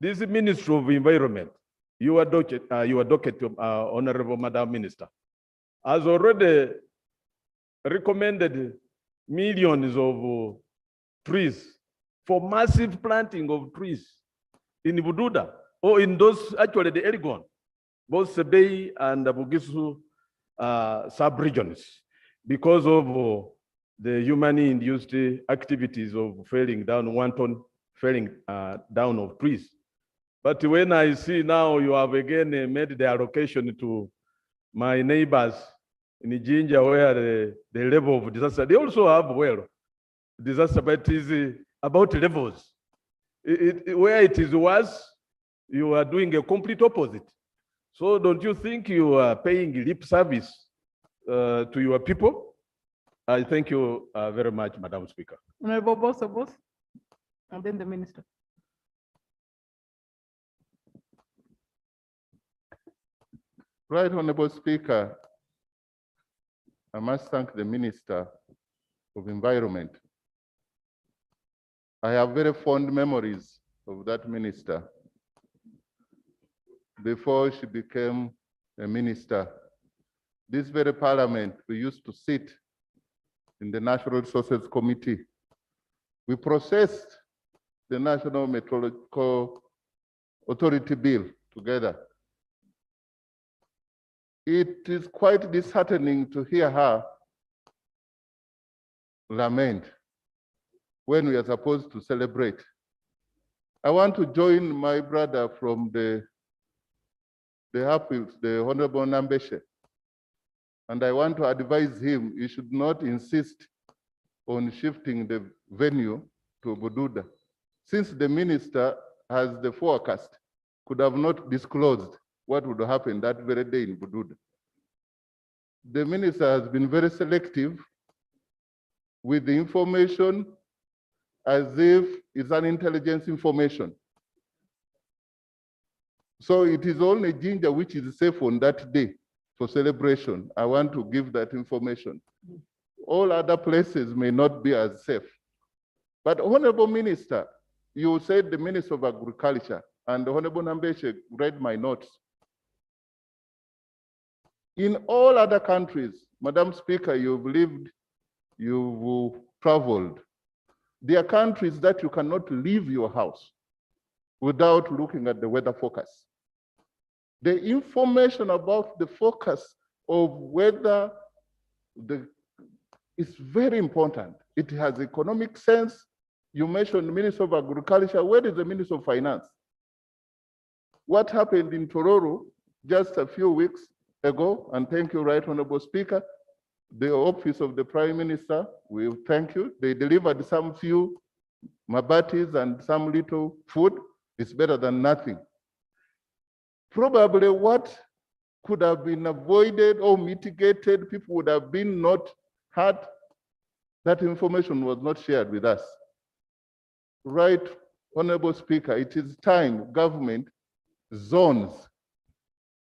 This Ministry of Environment, your docket, Honorable Madam Minister, has already recommended millions of trees for massive planting of trees in Bududa, or in those, actually the Elgon, both Sebei and Bugisu sub-regions, because of the humanly induced activities of felling down wanton felling down of trees. But when I see now you have again made the allocation to my neighbors in Jinja, where the level of disaster, they also have, well, disaster, but it is about levels. Where it is worse, you are doing a complete opposite. So don't you think you are paying lip service to your people? I thank you very much, Madam Speaker. Honorable Boss, and then the minister. Right, Honorable Speaker, I must thank the Minister of Environment. I have very fond memories of that minister before she became a minister. This very parliament, we used to sit in the National Resources Committee. We processed the National Meteorological Authority Bill together. It is quite disheartening to hear her lament when we are supposed to celebrate. I want to join my brother from the Appeals, the Honorable Nambeshe, and I want to advise him he should not insist on shifting the venue to Bududa, since the minister has the forecast, could have not disclosed what would happen that very day in Bududa. The minister has been very selective with the information as if it's an intelligence information. So it is only Jinja which is safe on that day for celebration. I want to give that information. All other places may not be as safe. But Honorable Minister, you said the Minister of Agriculture, and the Honorable Nambeshe read my notes. In all other countries, Madam Speaker, you've lived, you've traveled. There are countries that you cannot leave your house without looking at the weather forecast. The information about the forecast of weather is very important. It has economic sense. You mentioned the Minister of Agriculture. Where is the Minister of Finance? What happened in Tororo just a few weeks ago, and thank you, Right Honorable Speaker, the office of the Prime Minister, we thank you. They delivered some few mabatis and some little food. It's better than nothing. Probably what could have been avoided or mitigated, people would have been not hurt. That information was not shared with us. Right, Honorable Speaker, it is time government zones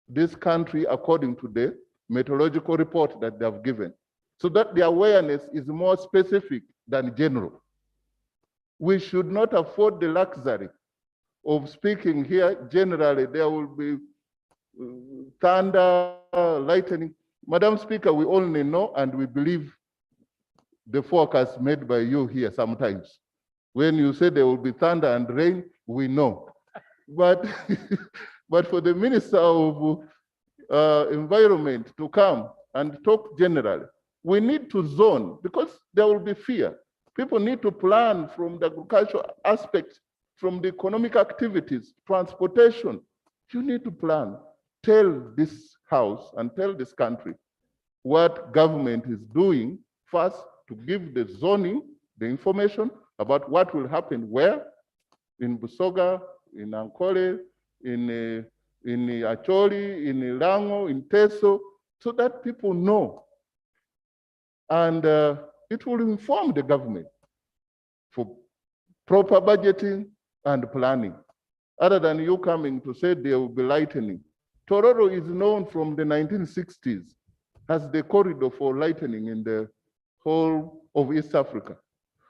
this country according to the meteorological report that they have given, so that the awareness is more specific than general. We should not afford the luxury of speaking here generally. There will be thunder, lightning. Madam Speaker, we only know and we believe the forecast made by you here sometimes. When you say there will be thunder and rain, we know. But, but for the Minister of Environment to come and talk generally, we need to zone, because there will be fear. People need to plan from the agricultural aspect, from the economic activities, transportation. You need to plan. Tell this House and tell this country what government is doing first, to give the zoning, the information, about what will happen where, in Busoga, in Ankole, in Acholi, in Irango, in Teso, so that people know. And it will inform the government for proper budgeting and planning. Other than you coming to say there will be lightning. Tororo is known from the 1960s as the corridor for lightning in the whole of East Africa.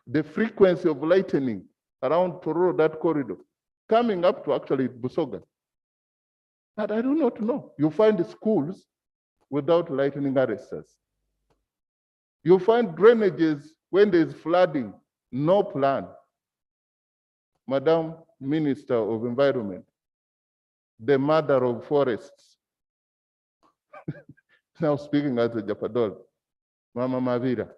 The frequency of lightning around Tororo, that corridor, coming up to actually Busoga. But I do not know. You find schools without lightning arresters. You find drainages when there's flooding, no plan. Madam Minister of Environment, the mother of forests. Now speaking as a Japadol, Mama Mavira.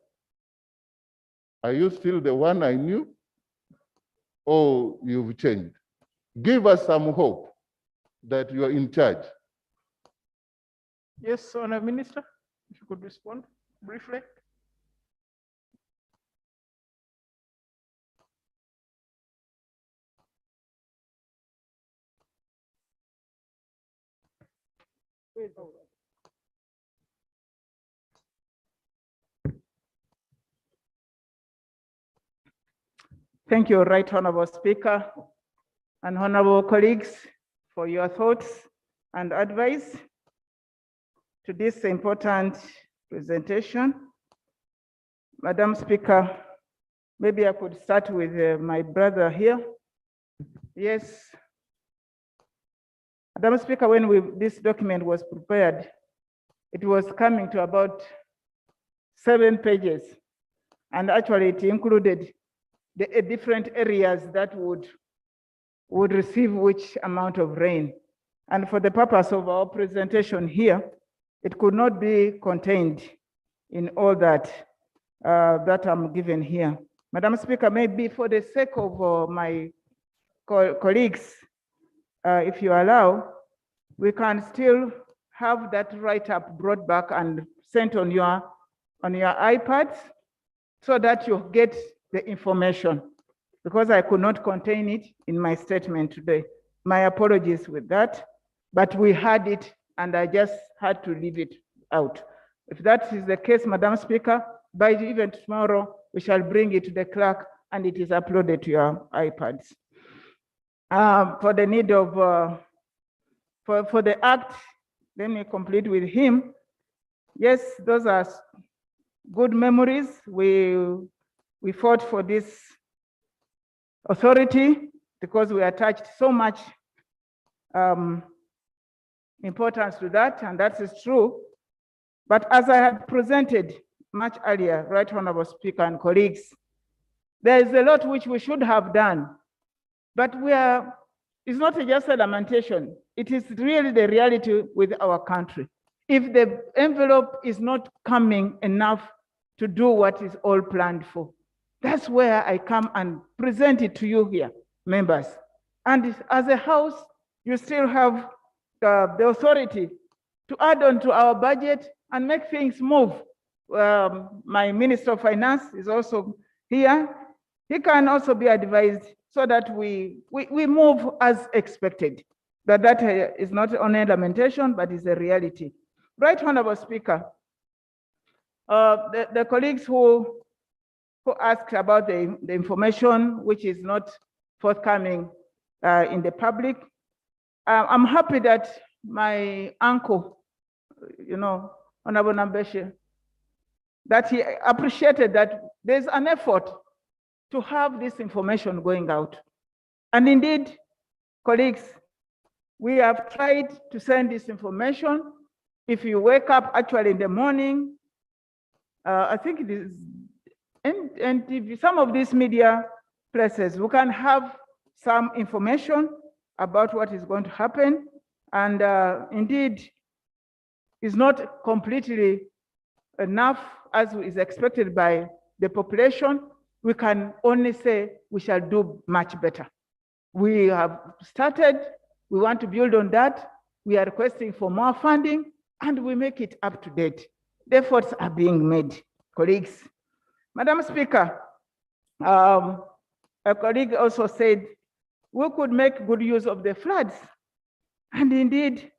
Are you still the one I knew? Or you've changed? Give us some hope that you are in charge. Yes, Honourable Minister, if you could respond briefly. Thank you, Right Honourable Speaker and honourable colleagues for your thoughts and advice to this important presentation. Madam Speaker, maybe I could start with my brother here. Yes. Madam Speaker, when this document was prepared, it was coming to about 7 pages. And actually it included the different areas that would receive which amount of rain. And for the purpose of our presentation here, it could not be contained in all that I'm given here. Madam Speaker, maybe for the sake of my colleagues, if you allow, we can still have that write-up brought back and sent on your iPads so that you get the information, because I could not contain it in my statement today. My apologies with that, but we had it and I just had to leave it out. If that is the case, Madam Speaker, by even tomorrow, we shall bring it to the clerk and it is uploaded to your iPads. For the need of, for the act, let me complete with him. Yes, those are good memories. We fought for this authority because we attached so much importance to that, and that is true. But as I had presented much earlier, Right Honourable Speaker and colleagues, there is a lot which we should have done, but it's not just a lamentation, it is really the reality with our country. If the envelope is not coming enough to do what is all planned for, that's where I come and present it to you here, members. And as a house, you still have the authority to add on to our budget and make things move. My Minister of Finance is also here. He can also be advised so that we move as expected. But that is not only a lamentation, but is a reality. Right Honourable Speaker, the colleagues who asked about the information which is not forthcoming in the public, I'm happy that my uncle, Honorable Nambeshe, that he appreciated that there's an effort to have this information going out. And indeed, colleagues, we have tried to send this information. If you wake up actually in the morning, I think it is, and if some of these media places, we can have some information about what is going to happen. And indeed, it's not completely enough as is expected by the population. We can only say we shall do much better. We have started, we want to build on that. We are requesting for more funding and we make it up to date. The efforts are being made, colleagues. Madam Speaker, a colleague also said, we could make good use of the floods. And indeed,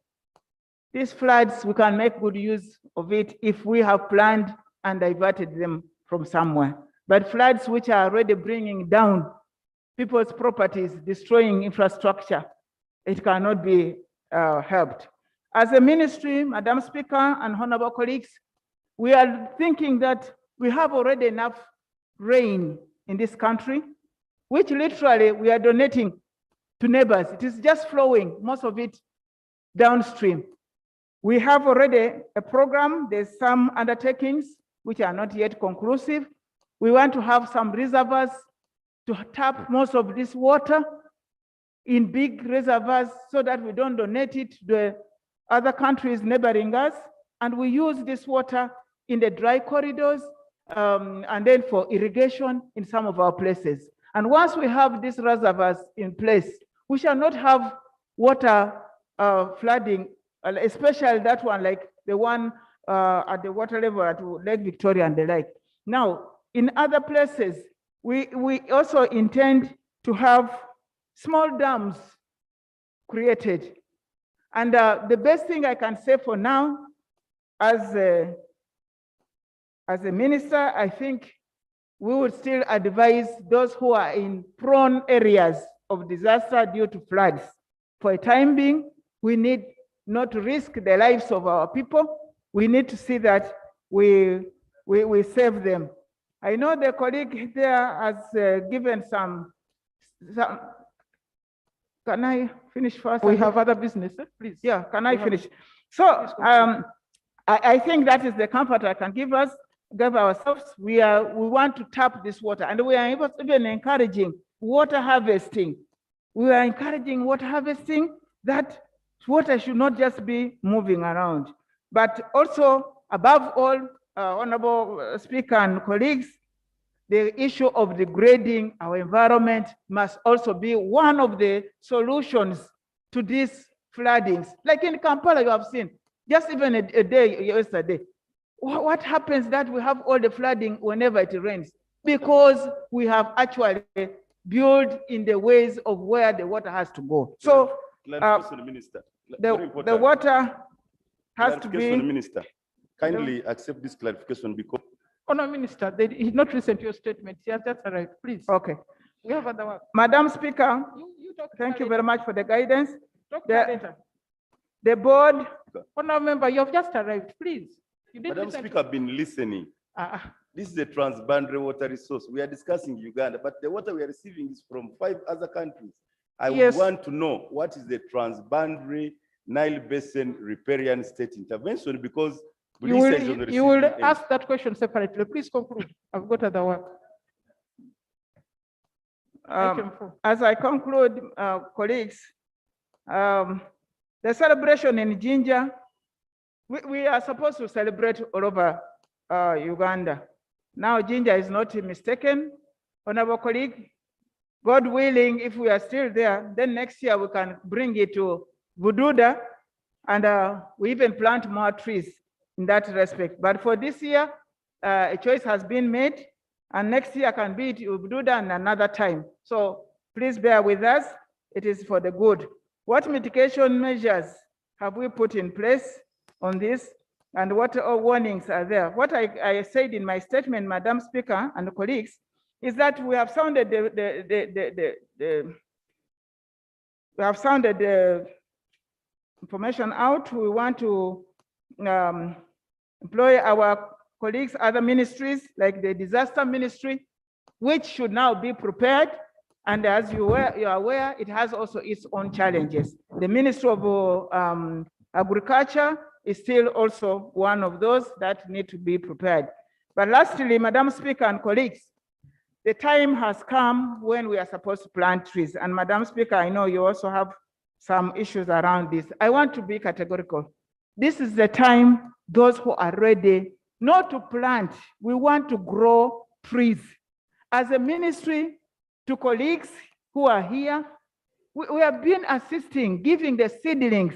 these floods, we can make good use of it if we have planned and diverted them from somewhere. But floods which are already bringing down people's properties, destroying infrastructure, it cannot be helped. As a ministry, Madam Speaker and honorable colleagues, we are thinking that we have already enough rain in this country, which literally we are donating to neighbors. It is just flowing, most of it downstream. We have already a program. There's some undertakings which are not yet conclusive. We want to have some reservoirs to tap most of this water in big reservoirs so that we don't donate it to the other countries neighboring us. And we use this water in the dry corridors and then for irrigation in some of our places. And once we have these reservoirs in place, we shall not have water flooding, especially that one, like the one at the water level at Lake Victoria and the like. Now, in other places, we also intend to have small dams created. And the best thing I can say for now, as a minister, I think we would still advise those who are in prone areas of disaster due to floods. For a time being, we need not to risk the lives of our people. We need to see that we save them. I know the colleague there has given some, can I finish first? We have other business, please. Yeah, can I finish? So I think that is the comfort I can give ourselves. We want to tap this water, and we are even encouraging water harvesting. We are encouraging water harvesting, that water should not just be moving around, but also above all, Honorable Speaker and colleagues, the issue of degrading our environment must also be one of the solutions to these floodings. Like in Kampala, you have seen, just even a day yesterday, what happens that we have all the flooding whenever it rains? Because we have actually built in the ways of where the water has to go. So Minister. the water has to be. Minister, kindly accept this clarification because. Oh no, Minister, they did not listen to your statement. Yes, that's all right, please. Okay. We have other work. Madam Speaker, thank you very much for the guidance. The board, honorable member, you have just arrived, please. Madam Speaker, I've been listening. This is a transboundary water resource. We are discussing Uganda, but the water we are receiving is from 5 other countries. I want to know what is the transboundary Nile Basin riparian state intervention, because you will ask that question separately. Please conclude. I've got other work. As I conclude, colleagues, the celebration in Jinja, we are supposed to celebrate all over Uganda. Now Jinja is not mistaken. Honorable colleague, God willing, if we are still there, then next year we can bring it to Bududa, and we even plant more trees in that respect. But for this year, a choice has been made, and next year can be to Bududa and another time. So please bear with us. It is for the good. What mitigation measures have we put in place on this, and what warnings are there? What I said in my statement, Madam Speaker and colleagues, is that we have sounded the information out. We want to employ our colleagues, other ministries like the disaster ministry, which should now be prepared. And as you are aware, it has also its own challenges. The Ministry of Agriculture is still also one of those that need to be prepared. But lastly, Madam Speaker and colleagues, the time has come when we are supposed to plant trees. And Madam Speaker, I know you also have some issues around this. I want to be categorical. This is the time those who are ready not to plant, we want to grow trees. As a ministry, to colleagues who are here, we have been assisting, giving the seedlings.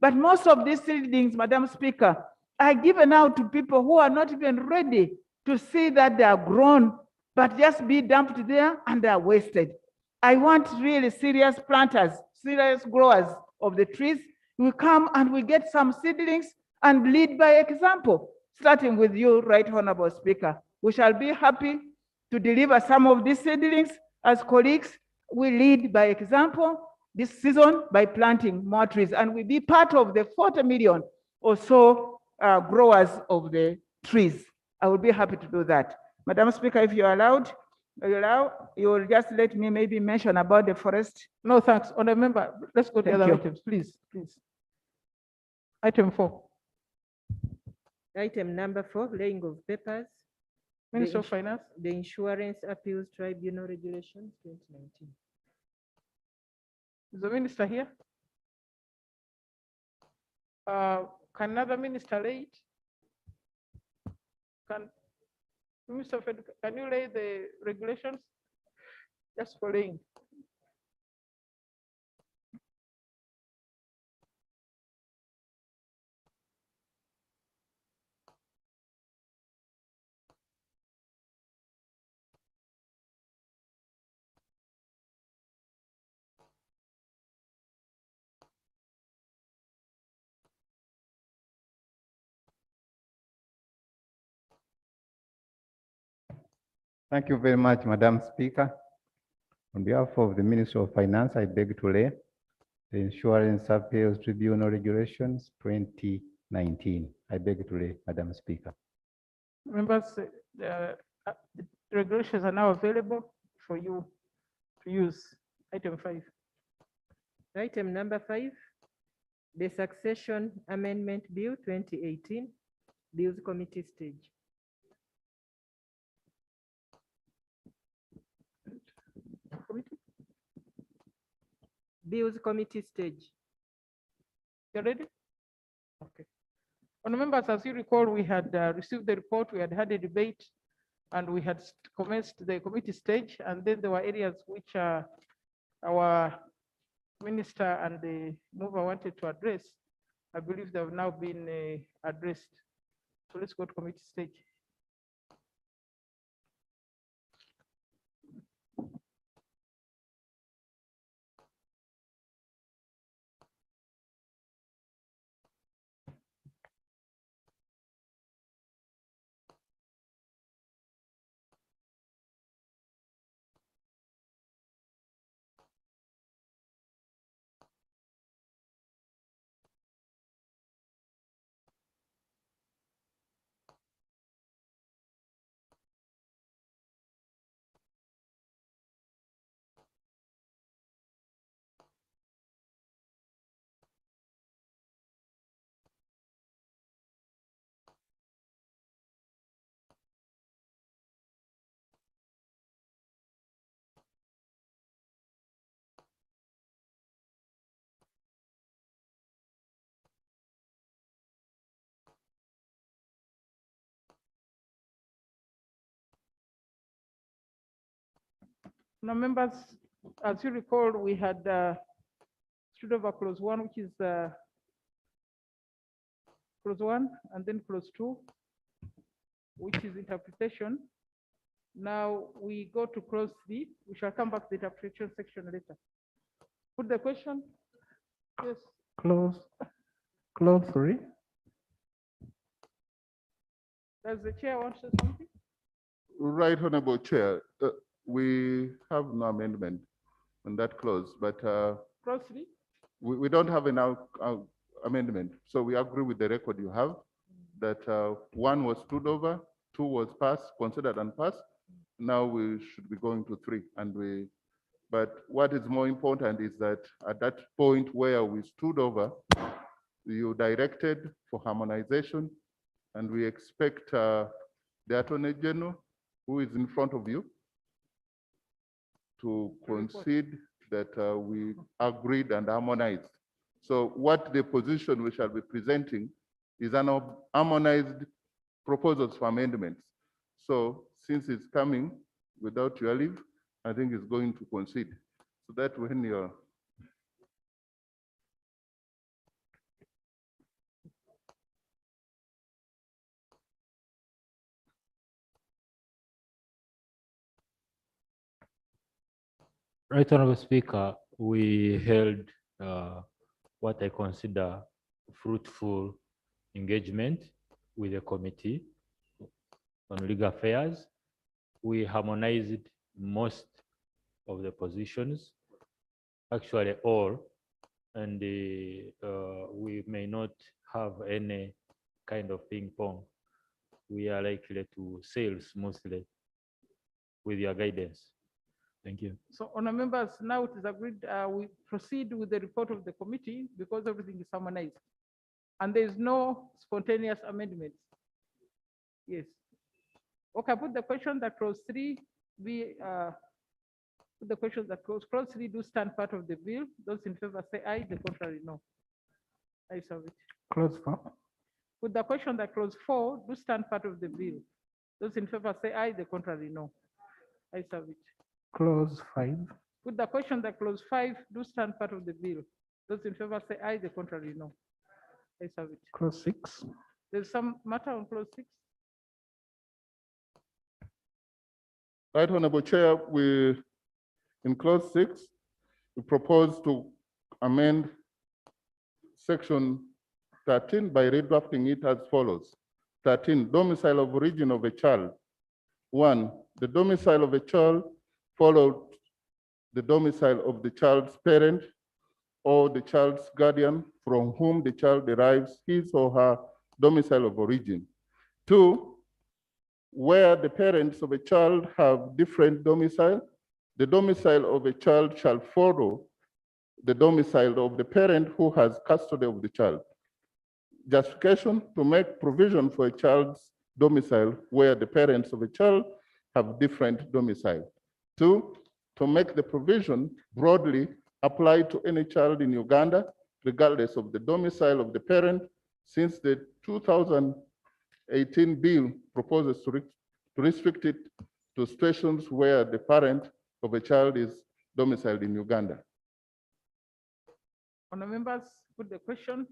But most of these seedlings, Madam Speaker, are given out to people who are not even ready to see that they are grown but just be dumped there and are wasted. I want really serious planters, serious growers of the trees. We come and we get some seedlings and lead by example, starting with you, Right Honorable Speaker. We shall be happy to deliver some of these seedlings as colleagues. We lead by example this season by planting more trees, and we be part of the 40 million or so growers of the trees. I will be happy to do that. Madam Speaker, if you're allowed, you will just let me maybe mention about the forest. No, thanks. On a member, let's go to Thank other you. items, please. Item 4, Item number 4, laying of papers. Minister of Finance. The Insurance Appeals Tribunal Regulations 2019. Is the minister here? Can another minister lay it? Minister of Education, can you lay the regulations? Just for laying. Thank you very much, Madam Speaker. On behalf of the Ministry of Finance, I beg to lay the Insurance Appeals Tribunal Regulations 2019. I beg to lay, Madam Speaker. Members, the regulations are now available for you to use. Item 5. Item number 5, the Succession Amendment Bill 2018, Bills Committee stage. Bills Committee stage. You ready? Okay. On members, as you recall, we had received the report, we had had a debate, and we had commenced the committee stage, and then there were areas which our minister and the mover wanted to address. I believe they have now been addressed. So let's go to committee stage. Now, members, as you recall, we had stood over clause 1, which is clause 1, and then clause 2, which is interpretation. Now we go to clause 3. We shall come back to the interpretation section later. Put the question. Yes. Clause 3. Does the chair want to say something? Right, Honorable Chair, we have no amendment on that clause, but Clause 3? we don't have an amendment. So we agree with the record you have that 1 was stood over, 2 was passed, considered and passed. Now we should be going to 3. But what is more important is that at that point where we stood over, you directed for harmonization, and we expect the Attorney General, who is in front of you, to concede that we agreed and harmonized. So what the position we shall be presenting is an harmonized proposals for amendments. So since it's coming without your leave, I think it's going to concede. So that when you're Right Honorable Speaker, we held what I consider fruitful engagement with the Committee on Legal Affairs. We harmonized most of the positions, actually all, and we may not have any kind of ping pong. We are likely to sail smoothly with your guidance. Thank you. So, honour members, now it is agreed we proceed with the report of the committee because everything is harmonized. And there is no spontaneous amendments. Yes. Okay, I put the question that clause 3 be put the question that clause 3 do stand part of the bill. Those in favor say aye, the contrary no. I serve it. Clause 4. Put the question that clause 4 do stand part of the bill. Those in favor say aye, the contrary no. I serve it. Clause 5. Put the question that clause 5 do stand part of the bill. Those in favor say aye, the contrary no. I serve it. Clause 6. There's some matter on clause 6. Right, Honorable Chair, in clause 6, we propose to amend section 13 by redrafting it as follows. 13, domicile of origin of a child. 1, the domicile of a child followed the domicile of the child's parent or the child's guardian from whom the child derives his or her domicile of origin. 2, where the parents of a child have different domicile, the domicile of a child shall follow the domicile of the parent who has custody of the child. Justification to make provision for a child's domicile where the parents of a child have different domicile. 2, to make the provision broadly apply to any child in Uganda, regardless of the domicile of the parent, since the 2018 bill proposes to restrict it to situations where the parent of a child is domiciled in Uganda. Honour members, put the question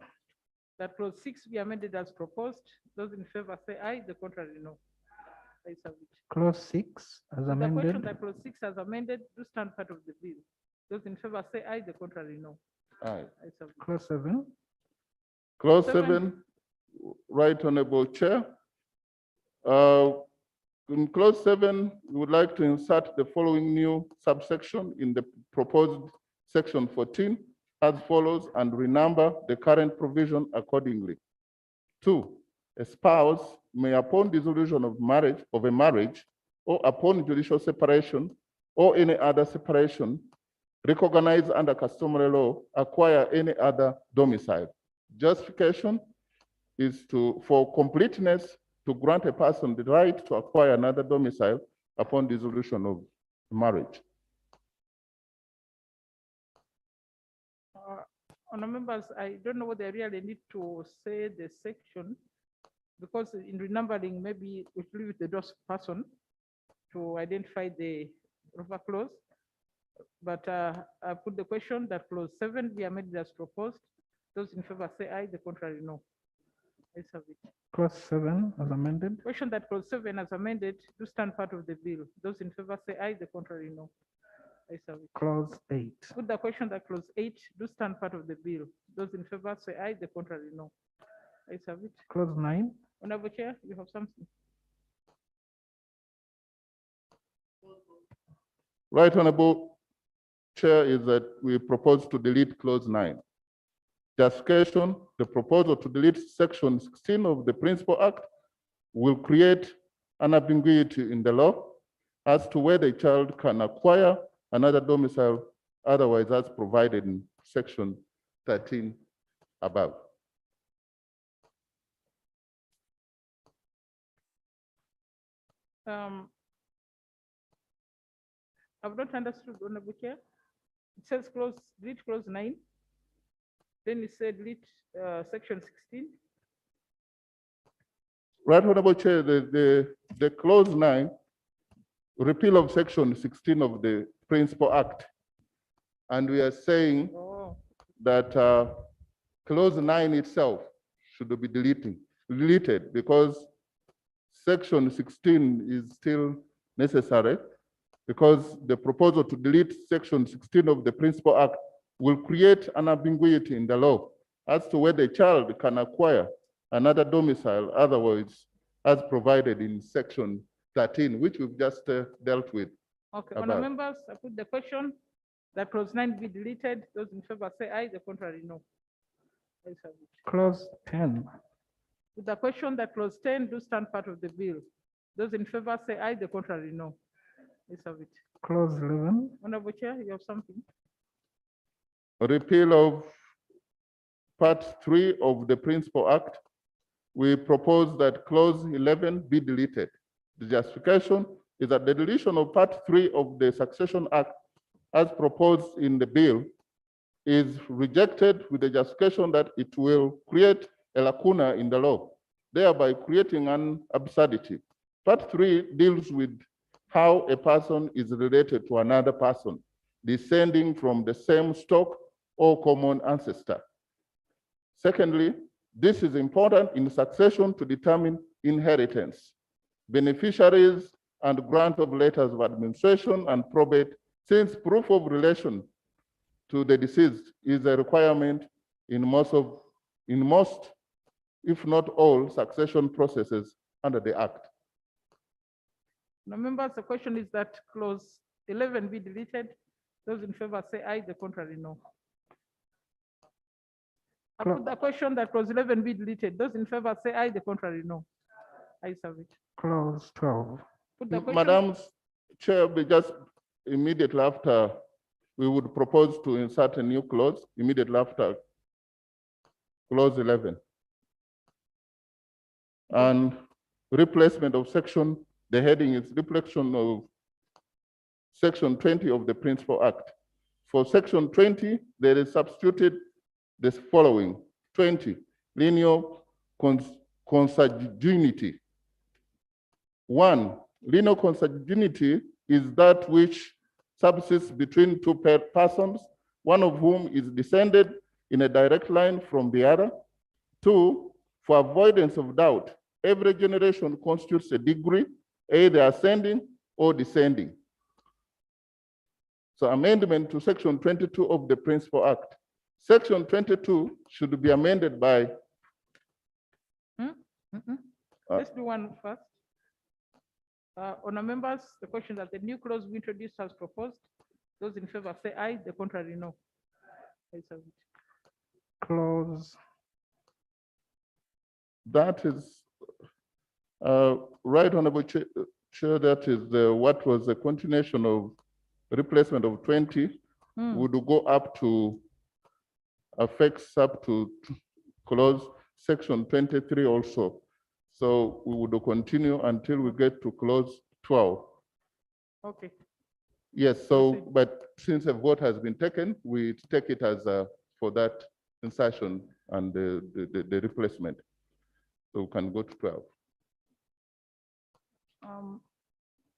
that clause 6 be amended as proposed. Those in favor say aye, the contrary no. I submit. Clause 6 as The question amended. that clause 6 as amended do stand part of the bill. Those in favor say aye, the contrary no. Aye. I submit. Clause 7. Clause Seven. 7, Right Honorable Chair. In clause 7, we would like to insert the following new subsection in the proposed section 14 as follows and renumber the current provision accordingly. 2, a spouse may upon dissolution of a marriage or upon judicial separation or any other separation recognized under customary law acquire any other domicile. Justification is for completeness to grant a person the right to acquire another domicile upon dissolution of marriage. Honour members, I don't know whether I really need to say the section because in renumbering, maybe we leave it the DOS person to identify the proper clause. But I put the question that clause 7 be amended as proposed. Those in favor say aye, the contrary no. I submit. Clause 7 as amended. Question that clause 7 as amended do stand part of the bill. Those in favor say aye, the contrary no. I submit. Clause 8. Put the question that clause 8 do stand part of the bill. Those in favor say aye, the contrary no. I submit. Clause 9. Honorable Chair, you have something. Right Honorable Chair is that we propose to delete clause 9. Justification, the proposal to delete section 16 of the Principal Act will create an ambiguity in the law as to whether a child can acquire another domicile otherwise as provided in section 13 above. I've not understood, Honorable Chair. It says delete clause 9. Then it said delete section 16. Right Honorable Chair, the clause 9, repeal of section 16 of the Principal Act. And we are saying that clause 9 itself should be deleted because section 16 is still necessary because the proposal to delete section 16 of the Principal Act will create an ambiguity in the law as to whether a child can acquire another domicile otherwise as provided in section 13, which we've just dealt with. Okay, above. honourable members, I put the question that clause 9 be deleted. Those in favor say aye, the contrary no. Ayes have it. Clause 10. With the question that clause 10 do stand part of the bill. Those in favor say aye, the contrary no. Ayes have it. Clause 11. Honourable Chair, you have something? Repeal of part 3 of the Principal Act. We propose that clause 11 be deleted. The justification is that the deletion of part 3 of the Succession Act as proposed in the bill is rejected with the justification that it will create a lacuna in the law, thereby creating an absurdity. Part 3 deals with how a person is related to another person, descending from the same stock or common ancestor. Secondly, this is important in succession to determine inheritance, beneficiaries, and grant of letters of administration and probate, since proof of relation to the deceased is a requirement in most, if not all, succession processes under the Act. Now, members, the question is that clause 11 be deleted. Those in favor say aye, the contrary no. I put the question that clause 11 be deleted. Those in favor say aye, the contrary no. Ayes have it. Clause 12. Put the question. Madam Chair, we just immediately after, we would propose to insert a new clause immediately after clause 11. And replacement of section, the heading is replacement of section 20 of the Principal Act. For section 20, there is substituted this following: 20, lineal consanguinity. 1, lineal consanguinity is that which subsists between two persons, one of whom is descended in a direct line from the other. 2, for avoidance of doubt, every generation constitutes a degree, either ascending or descending. So amendment to section 22 of the Principal Act. Section 22 should be amended by. Let's do one first. Honour members, the question that the new clause we introduced as proposed. Those in favor say aye, the contrary no. Ayes have it. Clause. That is right, Honorable Chair, that is what was the continuation of replacement of 20 would go up to affects up to clause section 23 also. So we would continue until we get to clause 12. Okay. Yes, so, but since a vote has been taken, we take it as for that insertion and the replacement. So we can go to 12.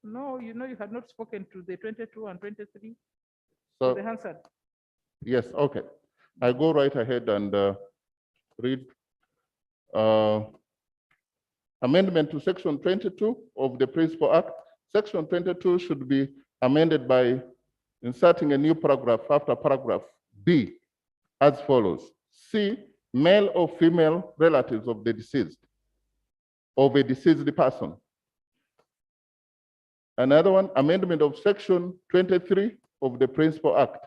No, you know, you had not spoken to the 22 and 23. So they answered. Yes, okay. I go right ahead and read amendment to section 22 of the Principal Act. Section 22 should be amended by inserting a new paragraph after paragraph B as follows. C, male or female relatives of the deceased, of a deceased person. Another one, amendment of section 23 of the Principal Act.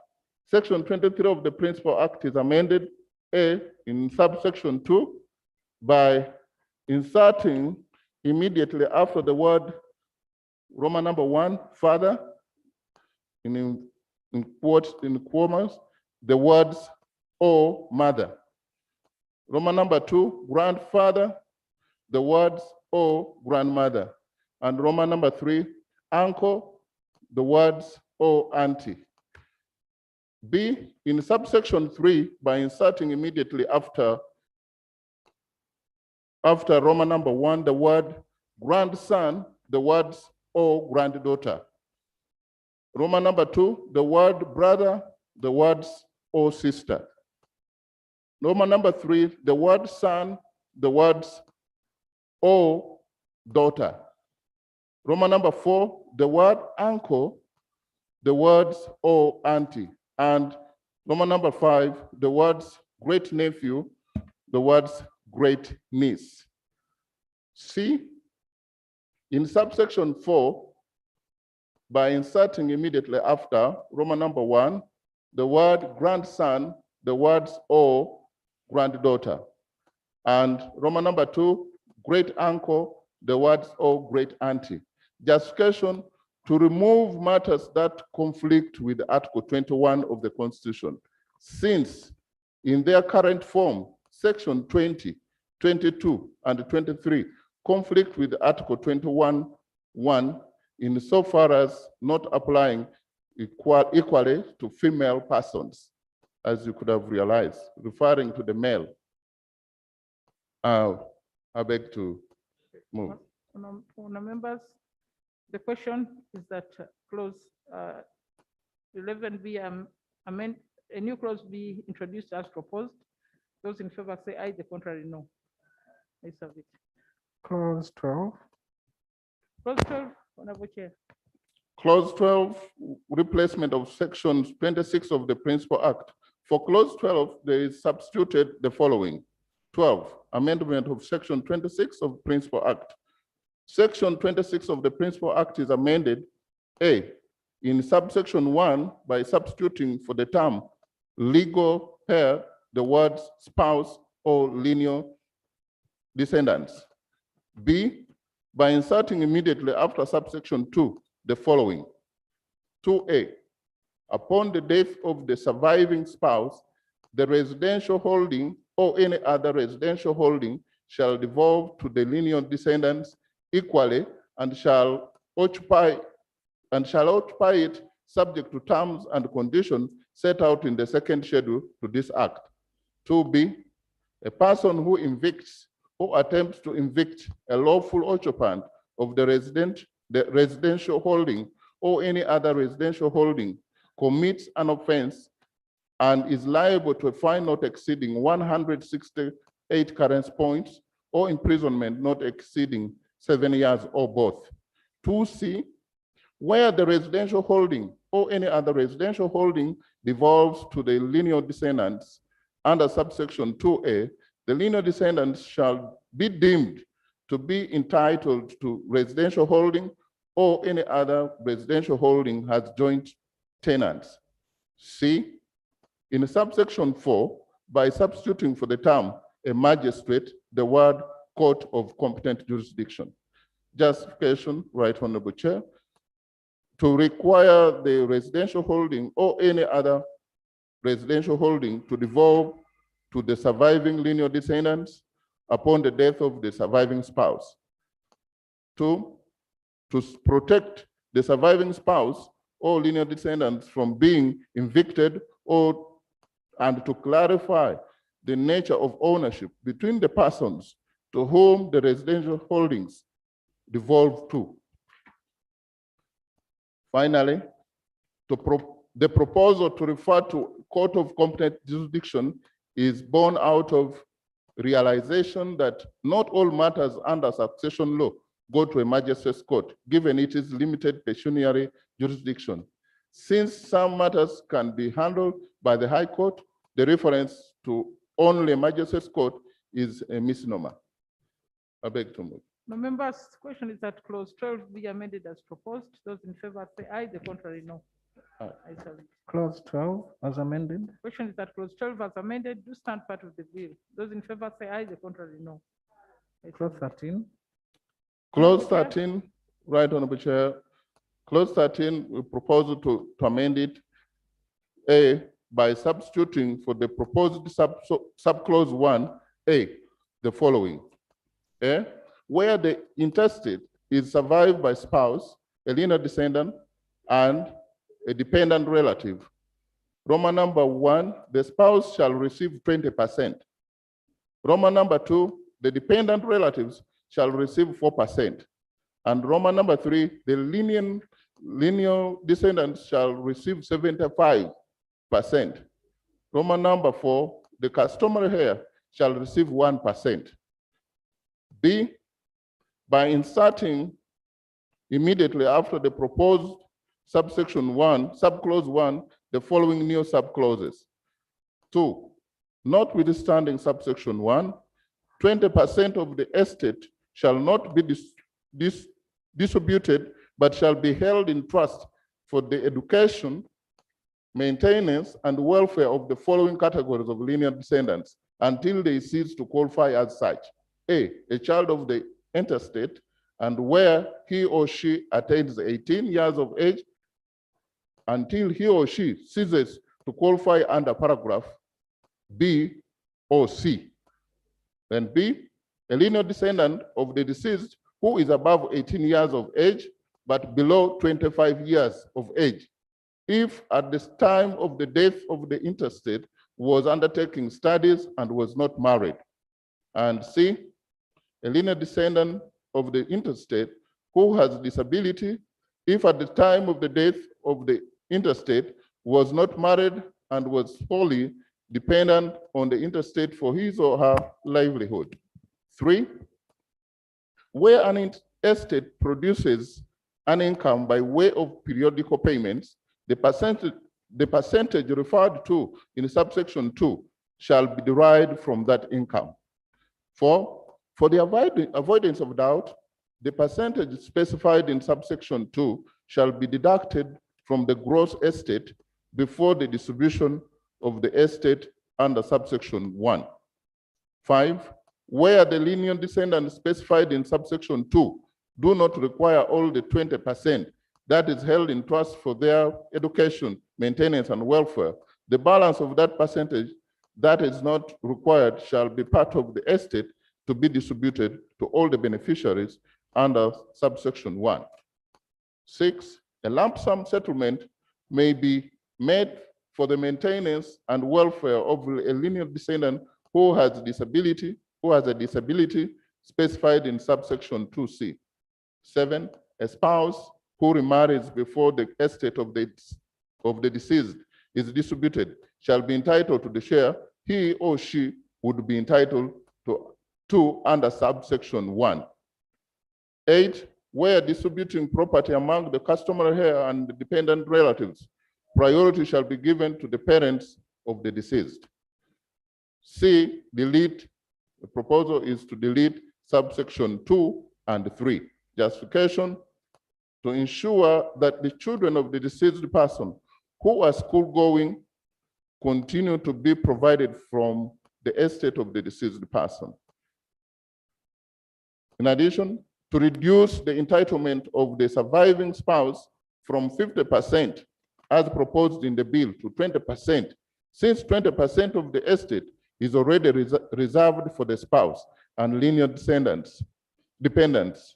Section 23 of the Principal Act is amended A in subsection 2 by inserting immediately after the word Roman number 1, father, in quotes, in commas, the words or mother. Roman number 2, grandfather, the words or grandmother. And Roman number 3, uncle, the words or auntie. B, in subsection 3, by inserting immediately after Roman number 1, the word grandson, the words or granddaughter. Roman number 2, the word brother, the words or sister. Roman number 3, the word son, the words or daughter. Roman number 4, the word uncle, the words or auntie, and Roman number 5, the words great nephew, the words great niece. C, in subsection 4, by inserting immediately after Roman number 1, the word grandson, the words or granddaughter, and Roman number 2, great uncle, the words or great auntie. Justification to remove matters that conflict with Article 21 of the Constitution, since in their current form, Section 20, 22, and 23 conflict with Article 21(1) insofar as not applying equally to female persons, as you could have realized, referring to the male. I beg to move. Honourable members, the question is that clause 11B amend, a new clause be introduced as proposed. Those in favor say aye, the contrary no. I submit. Clause 12. Clause 12, Honourable Chair. Clause 12, replacement of Section 26 of the Principal Act. For clause 12, there is substituted the following. 12, amendment of Section 26 of Principal Act. Section 26 of the Principal Act is amended, A, in subsection 1 by substituting for the term legal heir the words spouse or lineal descendants. B, by inserting immediately after subsection 2 the following. 2A, upon the death of the surviving spouse, the residential holding or any other residential holding shall devolve to the lineal descendants equally and shall occupy it subject to terms and conditions set out in the second schedule to this act. 2B, a person who evicts or attempts to evict a lawful occupant of the residential holding or any other residential holding commits an offense and is liable to a fine not exceeding 168 currency points or imprisonment not exceeding 7 years or both. 2C, where the residential holding or any other residential holding devolves to the lineal descendants under subsection 2A, the lineal descendants shall be deemed to be entitled to residential holding or any other residential holding has joint tenants. C, in subsection 4, by substituting for the term a magistrate, the word court of competent jurisdiction. Justification, Right Honorable Chair, to require the residential holding or any other residential holding to devolve to the surviving lineal descendants upon the death of the surviving spouse. 2, to protect the surviving spouse or lineal descendants from being evicted and to clarify the nature of ownership between the persons to whom the residential holdings devolve to. Finally, the proposal to refer to court of competent jurisdiction is born out of realization that not all matters under succession law go to a magistrate's court, given it is limited pecuniary jurisdiction. Since some matters can be handled by the High Court, the reference to only magistrate's court is a misnomer. I beg to move. The members' question is that clause 12 be amended as proposed. Those in favor say aye, the contrary no. Aye. I submit. Clause 12 as amended. Question is that clause 12 as amended do stand part of the bill. Those in favor say aye, the contrary no. I Clause submit. 13. Clause 13, Right Honorable Chair. Clause 13, we propose to amend it A, by substituting for the proposed subclause 1A, the following. A, where the intestate is survived by spouse, a lineal descendant, and a dependent relative. Roman number 1, the spouse shall receive 20%. Roman number 2, the dependent relatives shall receive 4%. And Roman number 3, the lineal descendants shall receive 75%. Roman number 4, the customary heir shall receive 1%. B, by inserting immediately after the proposed subsection 1, subclause 1, the following new subclauses. 2, notwithstanding subsection 1, 20% of the estate shall not be distributed, but shall be held in trust for the education, maintenance, and welfare of the following categories of lineal descendants until they cease to qualify as such. A child of the interstate, and where he or she attains 18 years of age until he or she ceases to qualify under paragraph B or C. Then B, a lineal descendant of the deceased who is above 18 years of age but below 25 years of age, if at this time of the death of the interstate was undertaking studies and was not married. And C, a lineal descendant of the interstate who has disability, if at the time of the death of the interstate was not married and was wholly dependent on the interstate for his or her livelihood. 3, where an estate produces an income by way of periodical payments, the percentage referred to in subsection 2 shall be derived from that income. 4, for the avoidance of doubt, the percentage specified in subsection 2 shall be deducted from the gross estate before the distribution of the estate under subsection 1. 5, where the lineal descendants specified in subsection 2 do not require all the 20% that is held in trust for their education, maintenance, and welfare, the balance of that percentage that is not required shall be part of the estate to be distributed to all the beneficiaries under subsection 1. 6, a lump sum settlement may be made for the maintenance and welfare of a lineal descendant who has a disability specified in subsection 2C. 7, a spouse who remarries before the estate of the deceased is distributed shall be entitled to the share he or she would be entitled to under subsection 1. 8, where distributing property among the customary heir and the dependent relatives, priority shall be given to the parents of the deceased. C, delete, the proposal is to delete subsection 2 and 3. Justification, to ensure that the children of the deceased person who are school going continue to be provided from the estate of the deceased person. In addition, to reduce the entitlement of the surviving spouse from 50% as proposed in the bill to 20%, since 20% of the estate is already reserved for the spouse and lineal dependents,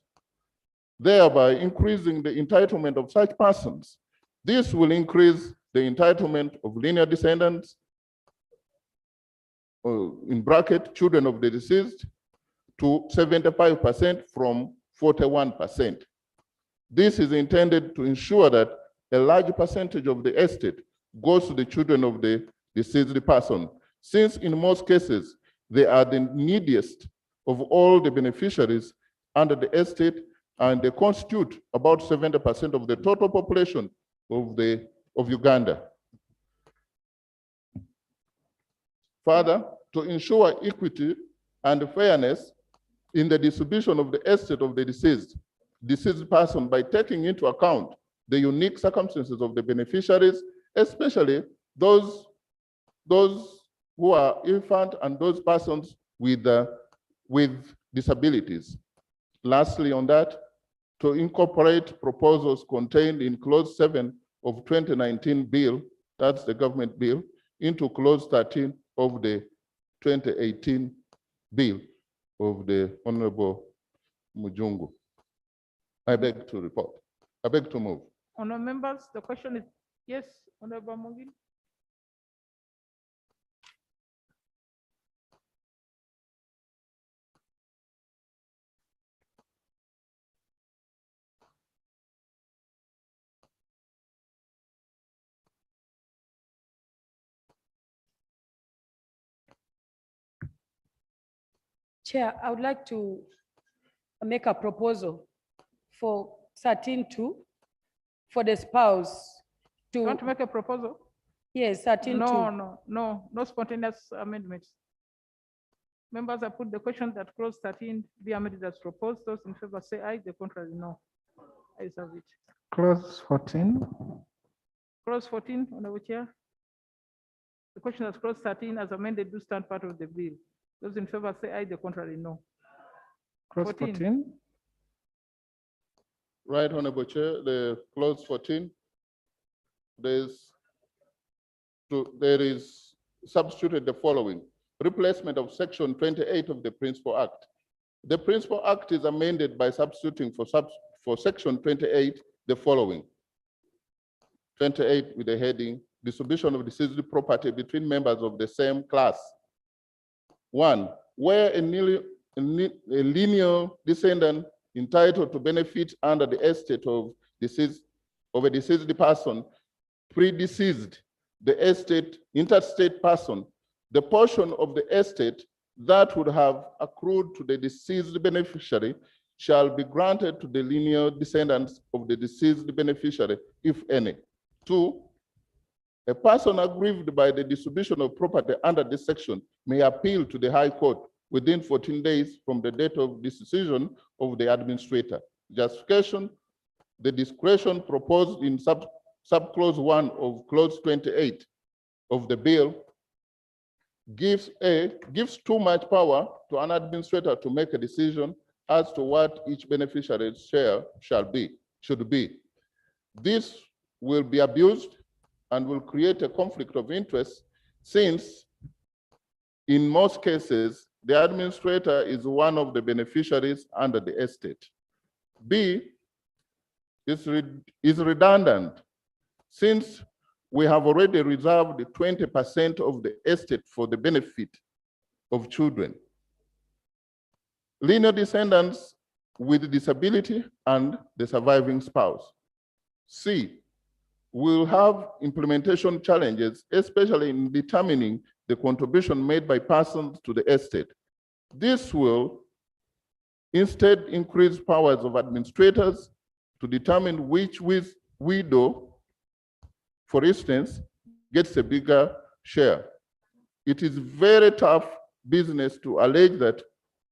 thereby increasing the entitlement of such persons. This will increase the entitlement of lineal descendants, in bracket, children of the deceased, to 75% from 41%. This is intended to ensure that a large percentage of the estate goes to the children of the deceased person, since in most cases, they are the neediest of all the beneficiaries under the estate, and they constitute about 70% of the total population of Uganda. Further, to ensure equity and fairness in the distribution of the estate of the deceased person by taking into account the unique circumstances of the beneficiaries, especially those who are infant and those persons with disabilities. Lastly, on that, to incorporate proposals contained in clause 7 of 2019 bill, that's the government bill, into clause 13 of the 2018 bill of the Honorable Mujungu. I beg to report. I beg to move. Honorable members, the question is, yes, Honorable Mungin. Chair, I would like to make a proposal for 13.2 for the spouse You want to, to make a proposal? yes, 13 No spontaneous amendments. Members, I put the question that clause 13 be amended as proposed. Those in favor say aye, the contrary no. Ayes have it. Clause 14. Clause 14, Honorable Chair. The question that clause 13 as amended do stand part of the bill. Those in favor say aye, the contrary no. Clause 14. Right, Honorable Chair, the clause 14, there is substituted the following: replacement of section 28 of the Principal Act. The Principal Act is amended by substituting for section 28 the following. 28 with the heading, distribution of decised property between members of the same class. 1, where a lineal descendant entitled to benefit under the estate of a deceased person predeceased the estate interstate person, the portion of the estate that would have accrued to the deceased beneficiary shall be granted to the lineal descendants of the deceased beneficiary, if any. 2, a person aggrieved by the distribution of property under this section may appeal to the High Court within 14 days from the date of decision of the administrator. Justification: the discretion proposed in subclause 1 of clause 28 of the bill gives too much power to an administrator to make a decision as to what each beneficiary's share should be. This will be abused and will create a conflict of interest, since in most cases, the administrator is one of the beneficiaries under the estate. B is redundant, since we have already reserved 20% of the estate for the benefit of children, lineal descendants with disability, and the surviving spouse. C will have implementation challenges, especially in determining the contribution made by persons to the estate. This will instead increase powers of administrators to determine which widow, for instance, gets a bigger share. It is very tough business to allege that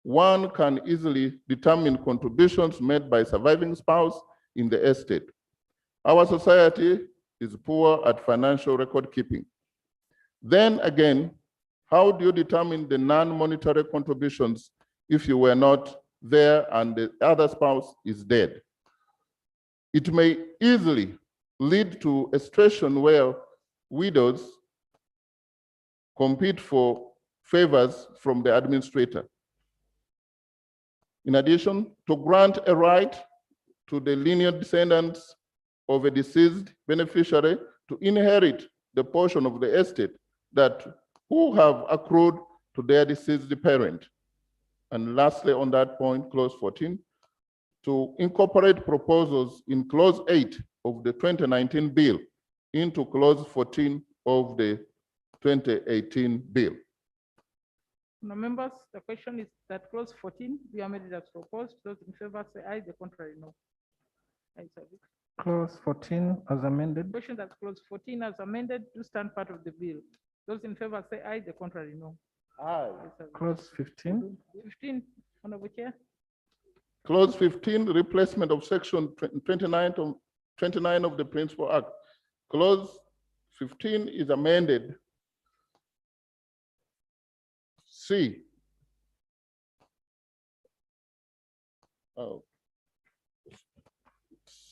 one can easily determine contributions made by surviving spouse in the estate. Our society is poor at financial record keeping. Then again, how do you determine the non-monetary contributions if you were not there and the other spouse is dead? It may easily lead to a situation where widows compete for favors from the administrator. In addition, to grant a right to the lineal descendants of a deceased beneficiary to inherit the portion of the estate who have accrued to their deceased parent. And lastly, on that point, clause 14, to incorporate proposals in clause 8 of the 2019 bill into clause 14 of the 2018 bill. Now, members, the question is that clause 14 be amended as proposed. Those in favor say aye, the contrary no. Ayes have it. Clause 14 as amended. Question that clause 14 as amended do stand part of the bill. Those in favor say aye, the contrary no. Aye. Clause 15. 15, Honorable Chair. Clause 15, replacement of section 29 of the Principal Act. Clause 15 is amended. C.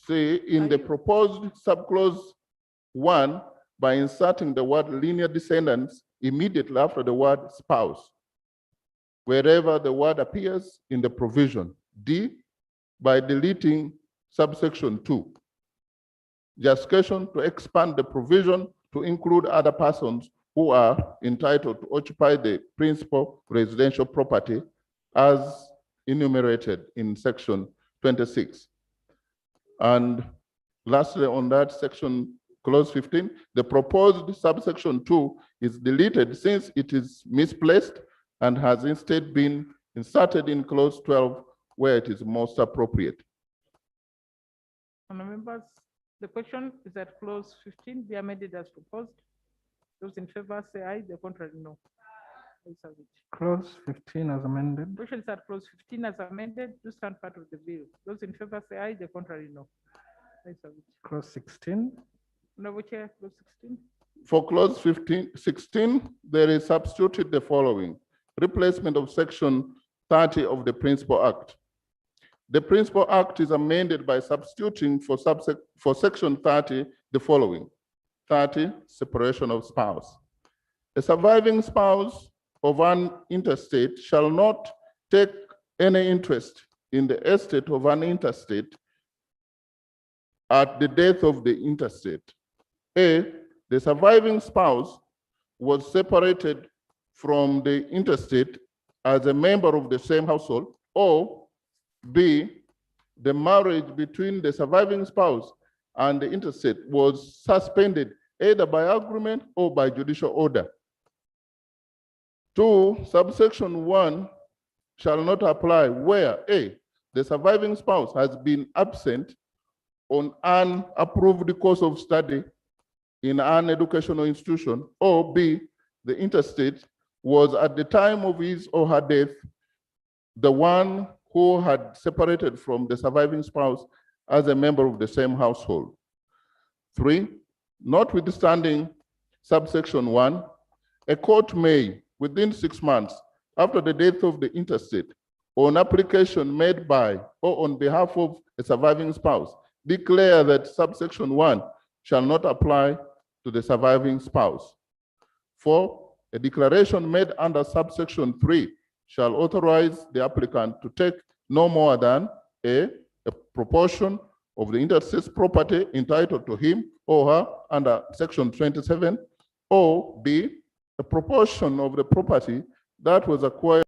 C, in the proposed subclause 1, by inserting the word linear descendants immediately after the word spouse, wherever the word appears in the provision. D, by deleting subsection 2. Justification: to expand the provision to include other persons who are entitled to occupy the principal residential property as enumerated in section 26. And lastly, on that section, clause 15, the proposed subsection 2 is deleted since it is misplaced and has instead been inserted in clause 12 where it is most appropriate. Honourable members, The question is that clause 15 be amended as proposed. Those in favor say aye, the contrary no. Ayes have it. Clause 15 as amended. Question is that clause 15 as amended to stand part of the bill. Those in favor say aye, the contrary no. Ayes have it. Clause 16. Honorable Chair, clause 16. For clause 16, there is substituted the following: replacement of section 30 of the Principal Act. The Principal Act is amended by substituting for section 30 the following: 30, separation of spouse. A surviving spouse of an intestate shall not take any interest in the estate of an intestate at the death of the intestate. A, the surviving spouse was separated from the intestate as a member of the same household, or B, the marriage between the surviving spouse and the intestate was suspended either by agreement or by judicial order. 2, subsection 1 shall not apply where A, the surviving spouse has been absent on an approved course of study in an educational institution, or B, the intestate was at the time of his or her death the one who had separated from the surviving spouse as a member of the same household. 3, notwithstanding subsection 1, a court may, within 6 months after the death of the intestate, on application made by or on behalf of a surviving spouse, declare that subsection 1 shall not apply to the surviving spouse. 4, a declaration made under subsection 3 shall authorize the applicant to take no more than A, a proportion of the intestate's property entitled to him or her under section 27, or B, a proportion of the property that was acquired